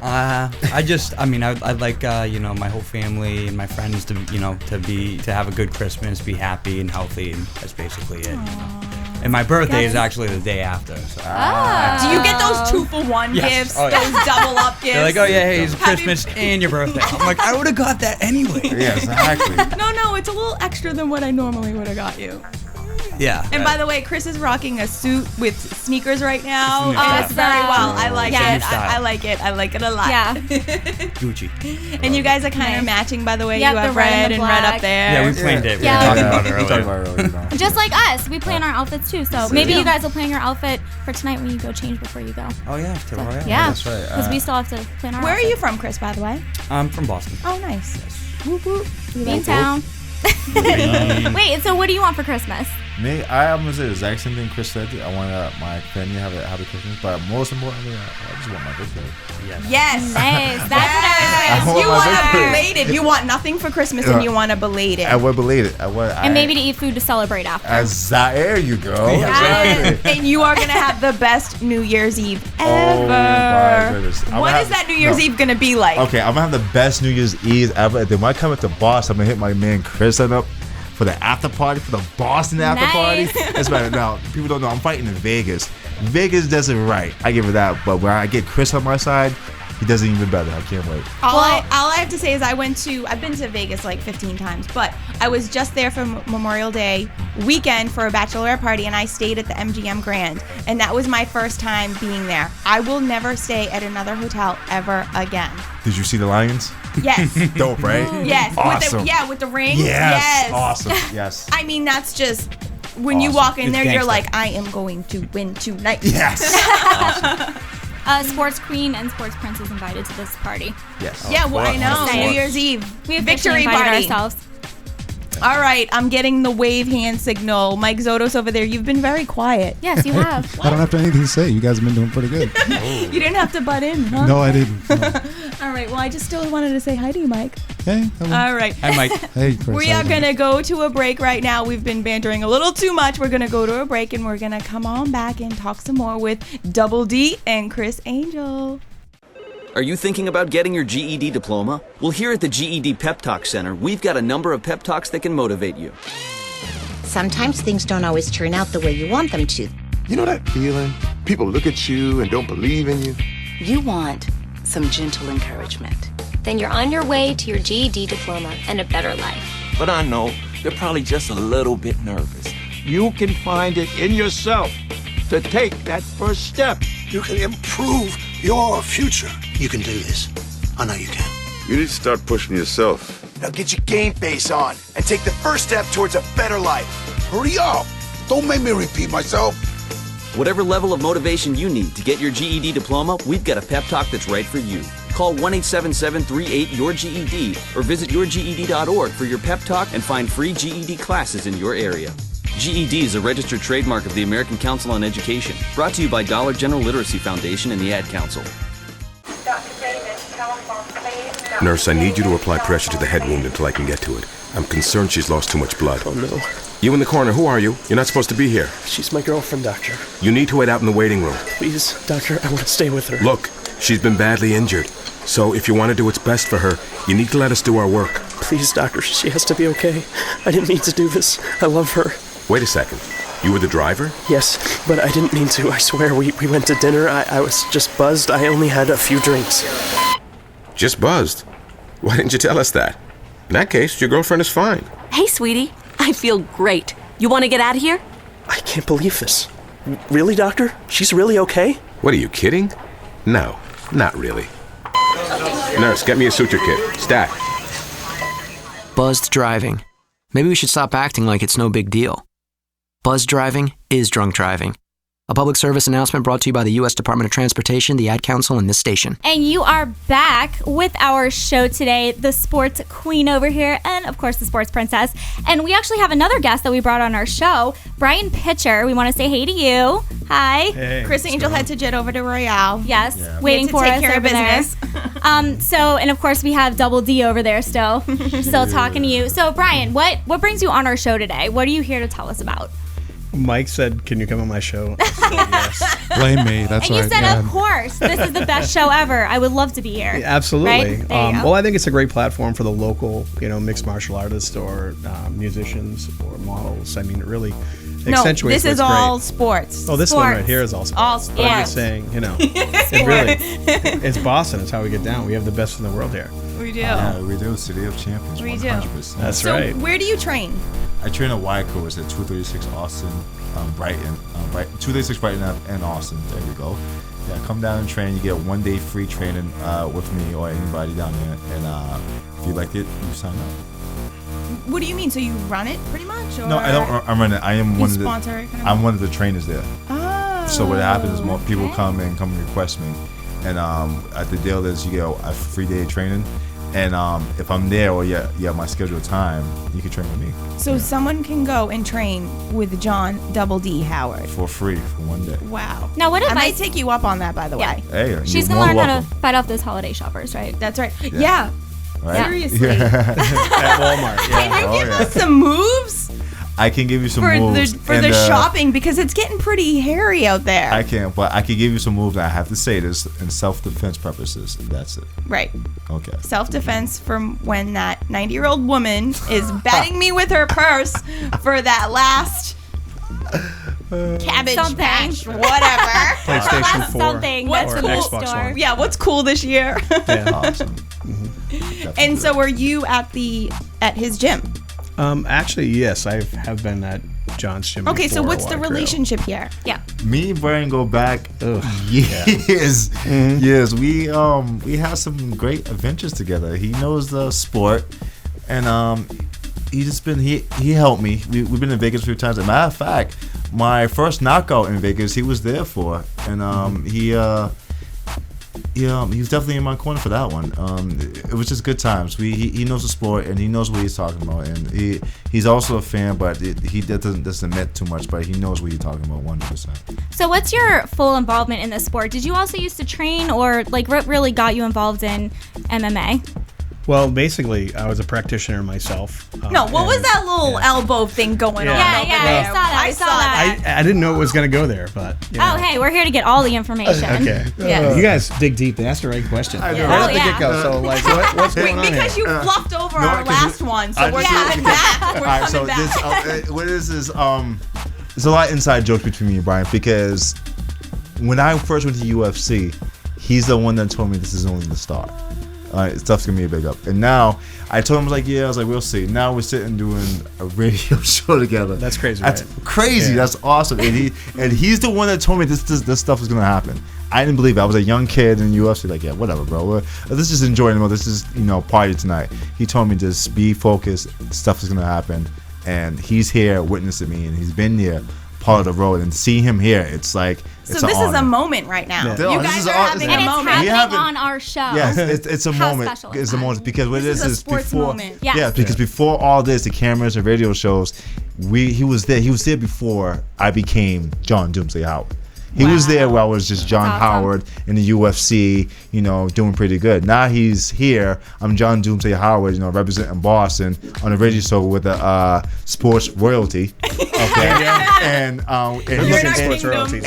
[SPEAKER 17] I'd like my whole family and my friends to have a good Christmas, be happy and healthy, and that's basically it. And my birthday is actually the day after. So.
[SPEAKER 6] Do you get those 2-for-1 gifts?
[SPEAKER 17] Oh, yeah.
[SPEAKER 6] Those double up gifts?
[SPEAKER 17] They're like, oh yeah, hey, it's Christmas and your birthday. I'm like, I would have got that anyway.
[SPEAKER 11] Yeah, exactly.
[SPEAKER 6] No, it's a little extra than what I normally would have got you.
[SPEAKER 17] Yeah.
[SPEAKER 6] And by the way, Chris is rocking a suit with sneakers right now.
[SPEAKER 7] Awesome.
[SPEAKER 6] Very well. I like
[SPEAKER 7] Yeah.
[SPEAKER 6] it. I like it. I like it a lot.
[SPEAKER 7] Yeah.
[SPEAKER 17] Gucci.
[SPEAKER 6] And you guys are kind of matching, by the way.
[SPEAKER 7] Yep,
[SPEAKER 6] you have
[SPEAKER 7] the red
[SPEAKER 6] red
[SPEAKER 7] and
[SPEAKER 6] and
[SPEAKER 7] the
[SPEAKER 6] red
[SPEAKER 7] black.
[SPEAKER 6] up there.
[SPEAKER 17] Yeah, we planned it. We
[SPEAKER 7] Yeah.
[SPEAKER 17] were talking about it earlier.
[SPEAKER 7] Just like us, we plan our outfits too. So maybe you guys will plan your outfit for tonight when you go change before you go.
[SPEAKER 17] Oh yeah, to Royale.
[SPEAKER 7] Yeah,
[SPEAKER 11] that's right.
[SPEAKER 7] Because we still have to plan our
[SPEAKER 6] Where are
[SPEAKER 7] outfit.
[SPEAKER 6] you from, Chris, by the way?
[SPEAKER 17] I'm from Boston.
[SPEAKER 6] Oh, nice.
[SPEAKER 7] Beantown. Wait, so what do you want for Christmas?
[SPEAKER 11] Me, I'm gonna say the exact same thing Chris said. I want my family to have a happy Christmas, but most importantly, I just want my birthday.
[SPEAKER 6] Yes.
[SPEAKER 7] Nice. That's what I was
[SPEAKER 11] I want
[SPEAKER 6] You
[SPEAKER 11] my
[SPEAKER 6] want a
[SPEAKER 11] birthday.
[SPEAKER 6] belated. You want nothing for Christmas and you want a belated.
[SPEAKER 11] I would believe it.
[SPEAKER 7] And maybe to eat food to celebrate after.
[SPEAKER 11] There you go.
[SPEAKER 6] Yes.
[SPEAKER 11] Exactly.
[SPEAKER 6] And you are going to have the best New Year's Eve
[SPEAKER 11] Oh
[SPEAKER 6] ever.
[SPEAKER 11] my goodness.
[SPEAKER 6] What is that New Year's Eve going to be like?
[SPEAKER 11] Okay, I'm gonna have the best New Year's Eve ever. And then when I come at the Boston, I'm gonna hit my man Chris up for the after party, for the Boston after party. That's better. Now, people don't know I'm fighting in Vegas. Vegas does it right. I give it that. But when I get Chris on my side, he does it even better. I can't wait.
[SPEAKER 6] All I have to say is I've been to Vegas like 15 times, but I was just there for Memorial Day weekend for a bachelorette party, and I stayed at the MGM Grand, and that was my first time being there. I will never stay at another hotel ever again.
[SPEAKER 11] Did you see the Lions?
[SPEAKER 6] Yes.
[SPEAKER 11] Dope, right?
[SPEAKER 6] Yes.
[SPEAKER 11] Awesome.
[SPEAKER 6] With the ring.
[SPEAKER 11] Yes. Awesome. Yes.
[SPEAKER 6] I mean, that's just when you walk in
[SPEAKER 17] It's
[SPEAKER 6] there, you're
[SPEAKER 17] gangsta.
[SPEAKER 6] like, I am going to win tonight.
[SPEAKER 11] Yes.
[SPEAKER 7] Sports Queen and Sports Princess invited to this party.
[SPEAKER 11] Yes.
[SPEAKER 6] Yeah, well, I know.
[SPEAKER 7] Nice.
[SPEAKER 6] New Year's Eve.
[SPEAKER 7] We have
[SPEAKER 6] Victory
[SPEAKER 7] invited
[SPEAKER 6] party.
[SPEAKER 7] ourselves.
[SPEAKER 6] All right, I'm getting the wave hand signal. Mike Zotos over there, you've been very quiet.
[SPEAKER 7] Yes, you have.
[SPEAKER 8] I don't have anything to say. You guys have been doing pretty good.
[SPEAKER 6] You didn't have to butt in, huh?
[SPEAKER 8] No, I didn't. No.
[SPEAKER 6] All right, well, I just still wanted to say hi to you, Mike.
[SPEAKER 8] Hey. Hello.
[SPEAKER 6] All right.
[SPEAKER 17] Hi, Mike.
[SPEAKER 8] Hey, Chris.
[SPEAKER 6] We are going to go to a break right now. We've been bantering a little too much. We're going to go to a break, and we're going to come on back and talk some more with Double D and Chris Angel.
[SPEAKER 3] Are you thinking about getting your GED diploma? Well, here at the GED Pep Talk Center, we've got a number of pep talks that can motivate you.
[SPEAKER 22] Sometimes things don't always turn out the way you want them to.
[SPEAKER 23] You know that feeling? People look at you and don't believe in you.
[SPEAKER 24] You want some gentle encouragement. Then you're on your way to your GED diploma and a better life.
[SPEAKER 25] But I know they're probably just a little bit nervous. You can find it in yourself to take that first step.
[SPEAKER 26] You can improve your future. You can do this. I know you can.
[SPEAKER 23] You need to start pushing yourself.
[SPEAKER 26] Now get your game face on and take the first step towards a better life. Hurry up. Don't make me repeat myself.
[SPEAKER 3] Whatever level of motivation you need to get your GED diploma, we've got a pep talk that's right for you. Call 1-877-38-YOUR-GED or visit yourged.org for your pep talk and find free GED classes in your area. GED is a registered trademark of the American Council on Education, brought to you by Dollar General Literacy Foundation and the Ad Council.
[SPEAKER 23] Nurse, I need you to apply pressure to the head wound until I can get to it. I'm concerned she's lost too much blood.
[SPEAKER 27] Oh, no.
[SPEAKER 23] You in the corner, who are you? You're not supposed to be here.
[SPEAKER 27] She's my girlfriend, Doctor.
[SPEAKER 23] You need to wait out in the waiting room.
[SPEAKER 27] Please, Doctor, I want to stay with her.
[SPEAKER 23] Look, she's been badly injured. So if you want to do what's best for her, you need to let us do our work.
[SPEAKER 27] Please, Doctor, she has to be okay. I didn't mean to do this. I love her.
[SPEAKER 23] Wait a second. You were the driver?
[SPEAKER 27] Yes, but I didn't mean to. I swear, we went to dinner. I was just buzzed. I only had a few drinks.
[SPEAKER 23] Just buzzed? Why didn't you tell us that? In that case, your girlfriend is fine.
[SPEAKER 28] Hey, sweetie. I feel great. You want to get out of here?
[SPEAKER 27] I can't believe this. Really, Doctor? She's really okay?
[SPEAKER 23] What, are you kidding? No, not really. Nurse, get me a suture kit. Stat.
[SPEAKER 16] Buzzed driving. Maybe we should stop acting like it's no big deal. Buzzed driving is drunk driving. A public service announcement brought to you by the U.S. Department of Transportation, the Ad Council, and this station.
[SPEAKER 7] And you are back with our show today, the Sports Queen over here, and of course the Sports Princess. And we actually have another guest that we brought on our show, Brian Pitcher. We want to say hey to you. Hi.
[SPEAKER 6] Hey, Chris Angel had to jet over to Royale.
[SPEAKER 7] Yes,
[SPEAKER 6] Yeah.
[SPEAKER 7] waiting
[SPEAKER 6] To
[SPEAKER 7] for
[SPEAKER 6] take
[SPEAKER 7] us
[SPEAKER 6] care of
[SPEAKER 7] over there.
[SPEAKER 6] business.
[SPEAKER 7] And of course we have Double D over there still talking to you. So Brian, what brings you on our show today? What are you here to tell us about?
[SPEAKER 29] Mike said, "Can you come on my show?"
[SPEAKER 8] Blame me. That's
[SPEAKER 7] and
[SPEAKER 8] right.
[SPEAKER 7] you said, of course, this is the best show ever. I would love to be here.
[SPEAKER 29] Absolutely.
[SPEAKER 7] Right? There you go.
[SPEAKER 29] Well, I think it's a great platform for the local, mixed martial artists or musicians or models. I mean, it really accentuates.
[SPEAKER 6] This is
[SPEAKER 29] what's
[SPEAKER 6] all
[SPEAKER 29] great.
[SPEAKER 6] sports.
[SPEAKER 29] Oh, this one right here is all sports.
[SPEAKER 6] All
[SPEAKER 29] But
[SPEAKER 6] sports.
[SPEAKER 29] I'm just saying, it really, it's Boston. It's how we get down. We have the best in the world here.
[SPEAKER 6] We do.
[SPEAKER 11] Yeah, we do. City of Champions.
[SPEAKER 6] We do.
[SPEAKER 11] 100%.
[SPEAKER 29] That's
[SPEAKER 6] So
[SPEAKER 29] right.
[SPEAKER 6] where do you train?
[SPEAKER 11] I train at Y Course at 236 Austin, Brighton, 236 Brighton and Austin. There we go. Yeah, come down and train. You get 1 day free training with me or anybody down there. And if you like it, you sign up.
[SPEAKER 6] What do you mean? So you run it pretty much? Or
[SPEAKER 11] No, I don't. I'm running. I am
[SPEAKER 6] You
[SPEAKER 11] one of the.
[SPEAKER 6] sponsor it kind of?
[SPEAKER 11] I'm one of the trainers there.
[SPEAKER 6] Oh.
[SPEAKER 11] So what happens is more people come and request me, and at the deal is you get a free day of training, and if I'm there or you have my scheduled time, you can train with me.
[SPEAKER 6] So someone can go and train with John Double D Howard
[SPEAKER 11] For free for 1 day.
[SPEAKER 6] Wow.
[SPEAKER 7] Now, what
[SPEAKER 6] I
[SPEAKER 7] if
[SPEAKER 6] might take you up on that, by the way.
[SPEAKER 11] Hey, you're
[SPEAKER 7] She's
[SPEAKER 11] more
[SPEAKER 7] gonna learn how
[SPEAKER 11] welcome.
[SPEAKER 7] to fight off those holiday shoppers, right?
[SPEAKER 6] That's right. Yeah.
[SPEAKER 11] Right?
[SPEAKER 6] Seriously.
[SPEAKER 29] At Walmart.
[SPEAKER 6] Can you give us some moves
[SPEAKER 11] I can give you some
[SPEAKER 6] for
[SPEAKER 11] moves
[SPEAKER 6] the
[SPEAKER 11] and,
[SPEAKER 6] shopping, because it's getting pretty hairy out there.
[SPEAKER 11] I can, but I can give you some moves. And I have to say this in self-defense purposes. And that's it.
[SPEAKER 6] Right.
[SPEAKER 11] Okay.
[SPEAKER 6] Self-defense from when that 90-year-old woman is batting me with her purse for that last cabbage patch, whatever.
[SPEAKER 29] PlayStation 4
[SPEAKER 7] Something. That's
[SPEAKER 29] or
[SPEAKER 7] in the
[SPEAKER 29] Xbox
[SPEAKER 7] store.
[SPEAKER 29] One.
[SPEAKER 6] Yeah, what's cool this year?
[SPEAKER 29] Yeah.
[SPEAKER 11] Awesome.
[SPEAKER 6] And so, were you at his gym?
[SPEAKER 29] Actually, yes, I have been at John's gym.
[SPEAKER 6] Okay, so
[SPEAKER 29] before
[SPEAKER 6] what's
[SPEAKER 29] a
[SPEAKER 6] the
[SPEAKER 29] while ago.
[SPEAKER 6] relationship here? Yeah.
[SPEAKER 11] Me and Brian go back years.
[SPEAKER 29] Mm-hmm.
[SPEAKER 11] Years. We had some great adventures together. He knows the sport, and he helped me. We've been in Vegas a few times. As a matter of fact, my first knockout in Vegas, he was there for, and he was definitely in my corner for that one. It was just good times. He knows the sport and he knows what he's talking about, and he's also a fan, but he doesn't admit too much, but he knows what he's talking about 100%.
[SPEAKER 7] So what's your full involvement in the sport? Did you also used to train, or like what really got you involved in MMA?
[SPEAKER 29] Well, basically, I was a practitioner myself.
[SPEAKER 6] No, what was that little elbow thing going on?
[SPEAKER 7] Yeah,
[SPEAKER 6] over
[SPEAKER 7] yeah,
[SPEAKER 6] there?
[SPEAKER 7] I saw that.
[SPEAKER 29] I didn't know it was going to go there, but.
[SPEAKER 7] Oh, hey, we're here to get all the information.
[SPEAKER 29] Okay.
[SPEAKER 6] Yeah.
[SPEAKER 29] You guys dig deep. They asked the right question.
[SPEAKER 11] I know.
[SPEAKER 29] Right
[SPEAKER 7] Oh,
[SPEAKER 29] at the get-go. So, like, what's going on here?
[SPEAKER 6] Because you fluffed over our last one, so we're
[SPEAKER 11] just-
[SPEAKER 6] coming back. We're
[SPEAKER 11] All right,
[SPEAKER 6] coming
[SPEAKER 11] so
[SPEAKER 6] back.
[SPEAKER 11] this, what it is there's a lot of inside jokes between me and Brian, because when I first went to UFC, he's the one that told me this is only the start. Stuff's gonna be a big up. And now I told him, I was like, we'll see. Now we're sitting doing a radio show together.
[SPEAKER 29] That's crazy.
[SPEAKER 11] That's crazy.
[SPEAKER 29] Yeah.
[SPEAKER 11] That's awesome. And he's the one that told me this stuff is gonna happen. I didn't believe it. I was a young kid in UFC, like, yeah, whatever, bro. Let's just enjoy it. This is, party tonight. He told me just be focused. Stuff is gonna happen. And he's here witnessing me, and he's been there, part of the road, and see him here. It's like
[SPEAKER 6] So this is a moment right now.
[SPEAKER 11] Yeah.
[SPEAKER 6] You guys are having a moment.
[SPEAKER 7] And it's happening on our show.
[SPEAKER 11] Yes, it's a
[SPEAKER 7] How
[SPEAKER 11] moment.
[SPEAKER 7] special is
[SPEAKER 11] It's a
[SPEAKER 7] that?
[SPEAKER 11] moment because what
[SPEAKER 6] This
[SPEAKER 11] it
[SPEAKER 6] is a
[SPEAKER 11] is
[SPEAKER 6] sports
[SPEAKER 11] before.
[SPEAKER 6] moment.
[SPEAKER 7] Yes.
[SPEAKER 11] Yeah, because before all this, the cameras and radio shows, he was there. He was there before I became John Doomsday Howard. He was there while I was just John Howard in the UFC, doing pretty good. Now he's here. I'm John Doomsday Howard, representing Boston on a radio show with a sports royalty. Okay, and
[SPEAKER 29] sports royalties.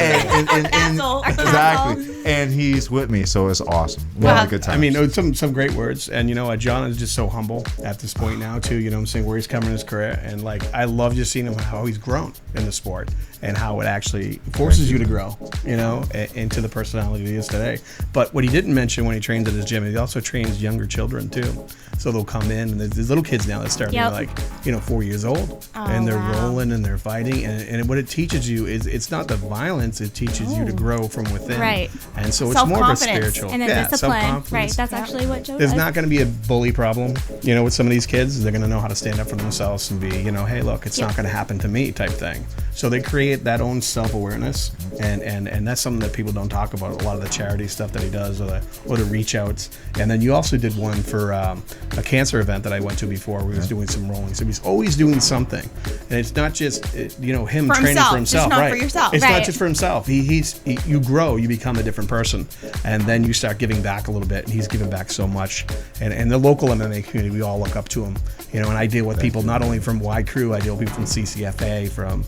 [SPEAKER 11] Exactly. And he's with me, so it's awesome. We have a good time.
[SPEAKER 29] I mean, some great words, and John is just so humble at this point now too. I'm saying, where he's coming in his career, and like I love just seeing him how he's grown in the sport and how it actually forces you to grow, into the personality he is today. But what he didn't mention when he trains at his gym, he also trains younger children too. So they'll come in, and there's little kids now that start being 4 years old, and they're rolling and they're fighting, and what it teaches you is it's not the violence; it teaches you to grow from within.
[SPEAKER 7] Right.
[SPEAKER 29] And so it's more of a spiritual.
[SPEAKER 7] And then discipline. Right. That's actually what Joe
[SPEAKER 29] There's
[SPEAKER 7] does.
[SPEAKER 29] not going to be a bully problem, with some of these kids. They're going to know how to stand up for themselves and be, hey, look, it's not going to happen to me type thing. So they create that own self-awareness, and that's something that people don't talk about. A lot of the charity stuff that he does, or the reach outs. And then you also did one for a cancer event that I went to before, where he was doing some rolling. So he's always doing something, and it's not just him
[SPEAKER 6] For
[SPEAKER 29] training
[SPEAKER 6] himself,
[SPEAKER 29] for himself,
[SPEAKER 6] just not
[SPEAKER 29] right?
[SPEAKER 6] for yourself.
[SPEAKER 29] It's
[SPEAKER 6] Right.
[SPEAKER 29] not just for himself. You grow, you become a different person, and then you start giving back a little bit. And he's giving back so much, and the local MMA community, we all look up to him. And I deal with people not only from Wide Crew, I deal with people from CCFA, from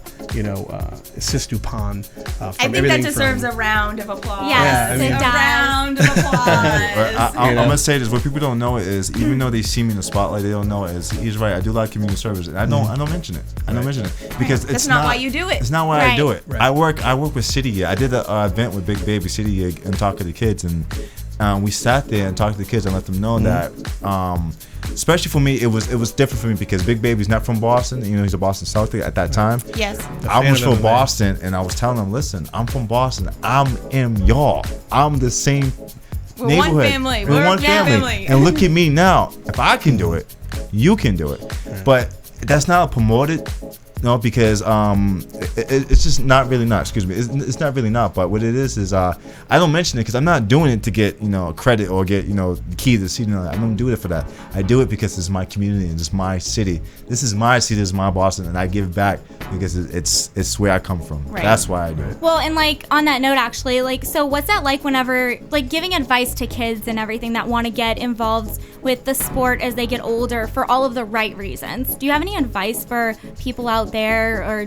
[SPEAKER 29] Sistu Pond.
[SPEAKER 6] I think that deserves a round of applause.
[SPEAKER 7] Yes,
[SPEAKER 29] Yeah, I mean-
[SPEAKER 7] it
[SPEAKER 6] A
[SPEAKER 7] does.
[SPEAKER 6] round of applause.
[SPEAKER 11] I'm gonna say this: what people don't know is, even though they see me in the spotlight, they don't know is he's right. I do a lot of community service, and I don't mention it. I don't mention it because
[SPEAKER 6] That's
[SPEAKER 11] it's
[SPEAKER 6] not why you do it.
[SPEAKER 11] It's not why I do it.
[SPEAKER 29] Right.
[SPEAKER 11] I work with City Gig. I did an event with Big Baby City Gig and talked to the kids, and we sat there and talked to the kids and let them know that. Especially for me, it was different for me because Big Baby's not from Boston. He's a Boston Celtic at that time.
[SPEAKER 6] Yes.
[SPEAKER 11] I was from Boston, and I was telling them, listen, I'm from Boston. I am y'all. I'm the same
[SPEAKER 6] We're
[SPEAKER 11] neighborhood.
[SPEAKER 6] one family.
[SPEAKER 11] We're one family. And look at me now. If I can do it, you can do it. But that's not promoted. No, because it's just not really not. Excuse me, it's not really not. But what it is I don't mention it because I'm not doing it to get credit or get the key to the city. I don't do it for that. I do it because it's my community and it's my city. This is my city. This is my Boston, and I give back because it's where I come from.
[SPEAKER 7] Right.
[SPEAKER 11] That's why I do it.
[SPEAKER 7] Well, and on that note, actually, so what's that like whenever giving advice to kids and everything that want to get involved with the sport as they get older for all of the right reasons? Do you have any advice for people out there, or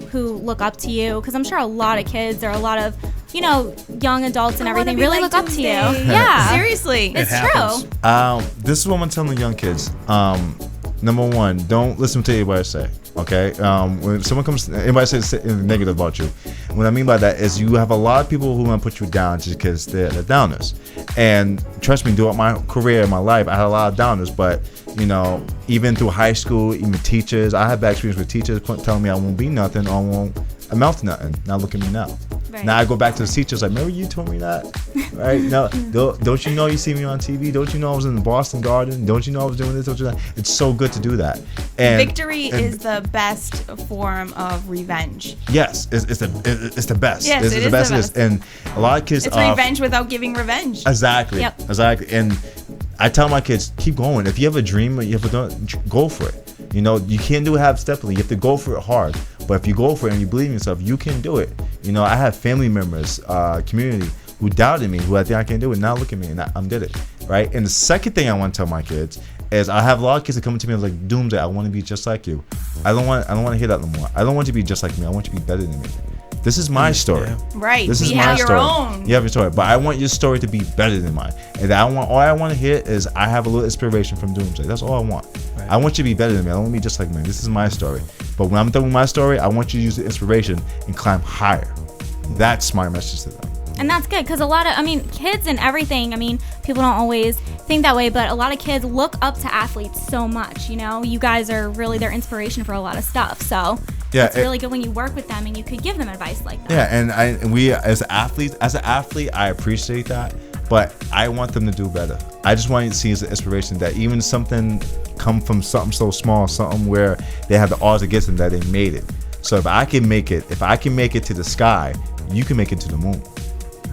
[SPEAKER 7] who look up to you? Because I'm sure a lot of kids or a lot of young adults and everything really look up to you. Yeah,
[SPEAKER 6] Seriously,
[SPEAKER 7] it's true.
[SPEAKER 11] This is what I'm telling the young kids. Number one, don't listen to anybody say. Okay, when someone anybody says negative about you, what I mean by that is you have a lot of people who want to put you down just because they're downers. And trust me, throughout my career, my life, I had a lot of downers. But even through high school, even teachers, I had bad experience with teachers telling me I won't be nothing or I won't amount to nothing. Now look at me now.
[SPEAKER 7] Right.
[SPEAKER 11] Now I go back to the teachers like, remember you told me that, right? No, don't you know you see me on TV? Don't you know I was in the Boston Garden? Don't you know I was doing this? Don't you know? It's so good to do that. And
[SPEAKER 6] Victory is the best form of revenge.
[SPEAKER 11] Yes, it's the best.
[SPEAKER 6] Yes,
[SPEAKER 11] it's
[SPEAKER 6] it
[SPEAKER 11] the
[SPEAKER 6] is
[SPEAKER 11] best.
[SPEAKER 6] the best.
[SPEAKER 11] And a lot of kids.
[SPEAKER 6] It's revenge without giving revenge.
[SPEAKER 11] Exactly.
[SPEAKER 6] Yep.
[SPEAKER 11] Exactly. And I tell my kids, keep going. If you have a dream, you have to go for it. You know, you can't do it half-steppingly. You have to go for it hard. But if you go for it and you believe in yourself, you can do it. You know, I have family members, community who doubted me, who I think I can do it. Now look at me, and I did it, right? And the second thing I want to tell my kids is I have a lot of kids that come to me and like, Doomsday, I want to be just like you. I don't want to hear that no more. I don't want you to be just like me. I want you to be better than me. This is my story.
[SPEAKER 6] Right.
[SPEAKER 11] This is
[SPEAKER 6] you
[SPEAKER 11] my
[SPEAKER 6] have your
[SPEAKER 11] story.
[SPEAKER 6] own.
[SPEAKER 11] You have your story, but I want your story to be better than mine. And all I want to hear is I have a little inspiration from Doomsday. That's all I want. Right. I want you to be better than me. I don't want to be just like me. This is my story. But when I'm done with my story, I want you to use the inspiration and climb higher. That's my message to them.
[SPEAKER 7] And that's good because a lot of, kids and everything, people don't always think that way, but a lot of kids look up to athletes so much, you know? You guys are really their inspiration for a lot of stuff. So
[SPEAKER 11] yeah,
[SPEAKER 7] it's really good when you work with them and you could give them advice like that.
[SPEAKER 11] Yeah, and we as an athlete, I appreciate that, but I want them to do better. I just want you to see as an inspiration that even something come from something so small, something where they have the odds against them that they made it. So if I can make it to the sky, you can make it to the moon.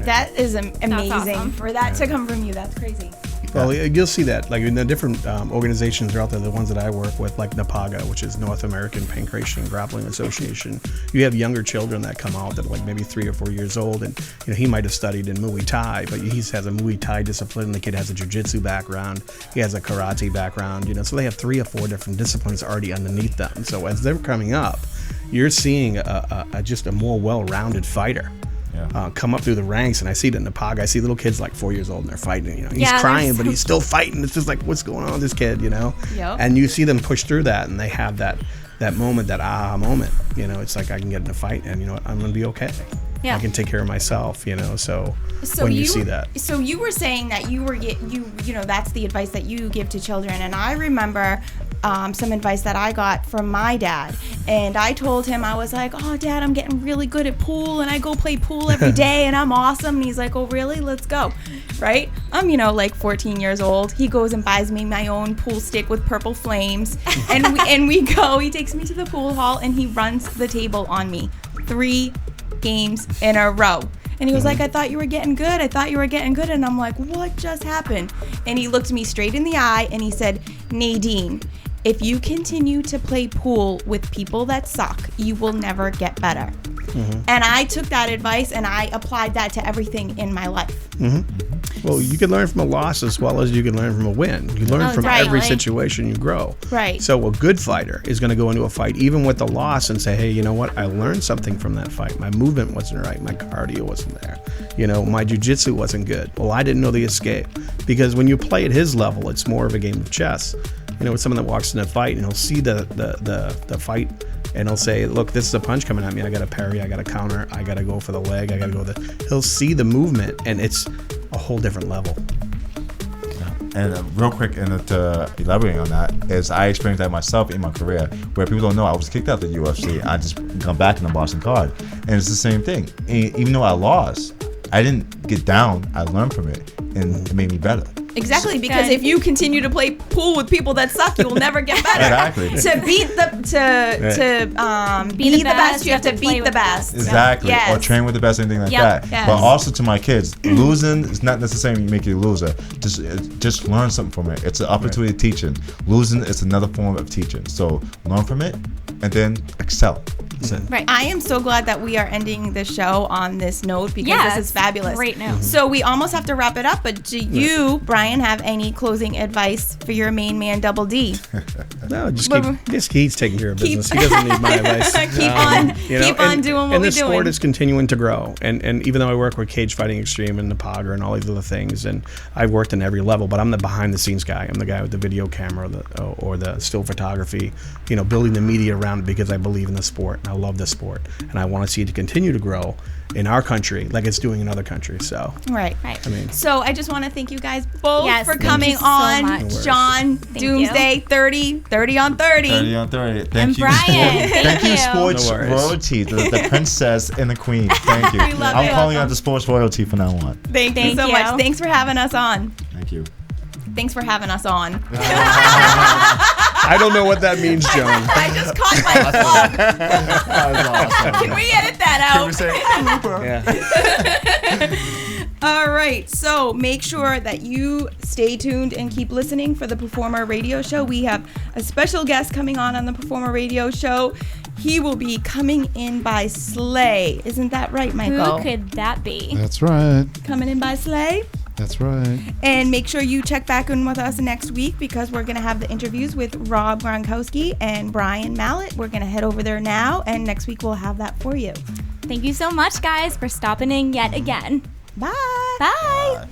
[SPEAKER 6] That is amazing.
[SPEAKER 7] Awesome.
[SPEAKER 6] For that to come from you, that's crazy.
[SPEAKER 29] Well, you'll see that, like in the different organizations that are out there, the ones that I work with, like NAPAGA, which is North American Pancration and Grappling Association. You have younger children that come out that are like maybe 3 or 4 years old, and he might have studied in Muay Thai, but he has a Muay Thai discipline. The kid has a jiu-jitsu background. He has a karate background. So they have 3 or 4 different disciplines already underneath them. So as they're coming up, you're seeing just a more well-rounded fighter. Come up through the ranks, and I see it in the POG. I see little kids like 4 years old, and they're fighting. He's crying, but he's still fighting. It's just like, what's going on with this kid?
[SPEAKER 6] Yep.
[SPEAKER 29] And you see them push through that, and they have that moment, that aha moment. It's like I can get in a fight, and I'm gonna be okay.
[SPEAKER 6] Yeah.
[SPEAKER 29] I can take care of myself. So
[SPEAKER 6] So
[SPEAKER 29] when you see that.
[SPEAKER 6] So you were saying that you that's the advice that you give to children, and I remember some advice that I got from my dad, and I told him, I was like, oh Dad, I'm getting really good at pool, and I go play pool every day, and I'm awesome. And he's like, oh really? Let's go. Right? I'm like 14 years old. He goes and buys me my own pool stick with purple flames, and we go. He takes me to the pool hall, and he runs the table on me 3 games in a row. And he was like, I thought you were getting good. And I'm like, what just happened? And he looked me straight in the eye and he said, Nadine, if you continue to play pool with people that suck, you will never get better. And I took that advice and I applied that to everything in my life.
[SPEAKER 29] Well, you can learn from a loss as well as you can learn from a win. You learn from every situation, you grow.
[SPEAKER 6] Right.
[SPEAKER 29] So a good fighter is going to go into a fight, even with the loss, and say, hey, you know what? I learned something from that fight. My movement wasn't right. My cardio wasn't there. My jiu-jitsu wasn't good. Well, I didn't know the escape. Because when you play at his level, it's more of a game of chess. With someone that walks in a fight and he'll see the fight, and he'll say, look, this is a punch coming at me. I got to parry. I got to counter. I got to go for the leg. I got to go he'll see the movement, and it's a whole different level.
[SPEAKER 11] And real quick, and to elaborate on that, is I experienced that myself in my career, where people don't know I was kicked out of the UFC. I just come back in the Boston card, and it's the same thing. Even though I lost, I didn't get down. I learned from it, and it made me better.
[SPEAKER 6] Exactly, because if you continue to play pool with people that suck, you will never get better.
[SPEAKER 11] Exactly.
[SPEAKER 6] To be the best, you have to beat the best.
[SPEAKER 11] Exactly.
[SPEAKER 6] Yes.
[SPEAKER 11] Or train with the best, anything like that.
[SPEAKER 6] Yes.
[SPEAKER 11] But also to my kids, losing is not necessarily make you a loser. Just learn something from it. It's an opportunity of teaching. Losing is another form of teaching. So learn from it and then excel.
[SPEAKER 6] Right. I am so glad that we are ending the show on this note because this is fabulous.
[SPEAKER 7] Great note.
[SPEAKER 6] So we almost have to wrap it up, but do you, Brian, have any closing advice for your main man, Double D?
[SPEAKER 29] No, he's taking care of business. He doesn't need my advice.
[SPEAKER 6] Keep on doing what we're doing.
[SPEAKER 29] And the sport is continuing to grow. And even though I work with Cage Fighting Extreme and the POGR and all these other things, and I've worked in every level, but I'm the behind the scenes guy. I'm the guy with the video camera or the still photography, building the media around it because I believe in the sport. I love this sport, and I want to see it to continue to grow in our country like it's doing in other countries. So
[SPEAKER 6] Right.
[SPEAKER 29] I mean,
[SPEAKER 6] So I just want to thank you guys both
[SPEAKER 7] Yes,
[SPEAKER 6] for
[SPEAKER 7] thank
[SPEAKER 6] coming
[SPEAKER 7] you so
[SPEAKER 6] on.
[SPEAKER 7] much. No worries.
[SPEAKER 6] John,
[SPEAKER 7] Thank
[SPEAKER 6] Doomsday,
[SPEAKER 7] you.
[SPEAKER 6] 30 on 30.
[SPEAKER 11] 30 on 30. Thank
[SPEAKER 7] And
[SPEAKER 11] you,
[SPEAKER 7] Brian,
[SPEAKER 11] sport.
[SPEAKER 7] thank
[SPEAKER 11] you,
[SPEAKER 7] you.
[SPEAKER 11] sports
[SPEAKER 29] No worries.
[SPEAKER 11] royalty, the princess and the queen. Thank you.
[SPEAKER 6] We love
[SPEAKER 11] I'm
[SPEAKER 6] it.
[SPEAKER 11] calling out the sports royalty from now on.
[SPEAKER 6] Thank you so much. Thanks for having us on.
[SPEAKER 11] Thank you.
[SPEAKER 6] Thanks for having us on.
[SPEAKER 29] I don't know what that means, Joan.
[SPEAKER 6] I just caught myself. Can we edit that out? All right, so make sure that you stay tuned and keep listening for the Performer Radio Show. We have a special guest coming on the Performer Radio Show. He will be coming in by sleigh. Isn't that right, Michael?
[SPEAKER 7] Who could that be?
[SPEAKER 8] That's right.
[SPEAKER 6] Coming in by sleigh.
[SPEAKER 8] That's right.
[SPEAKER 6] And make sure you check back in with us next week because we're going to have the interviews with Rob Gronkowski and Brian Mallett. We're going to head over there now, and next week we'll have that for you.
[SPEAKER 7] Thank you so much, guys, for stopping in yet again.
[SPEAKER 6] Bye.
[SPEAKER 7] Bye.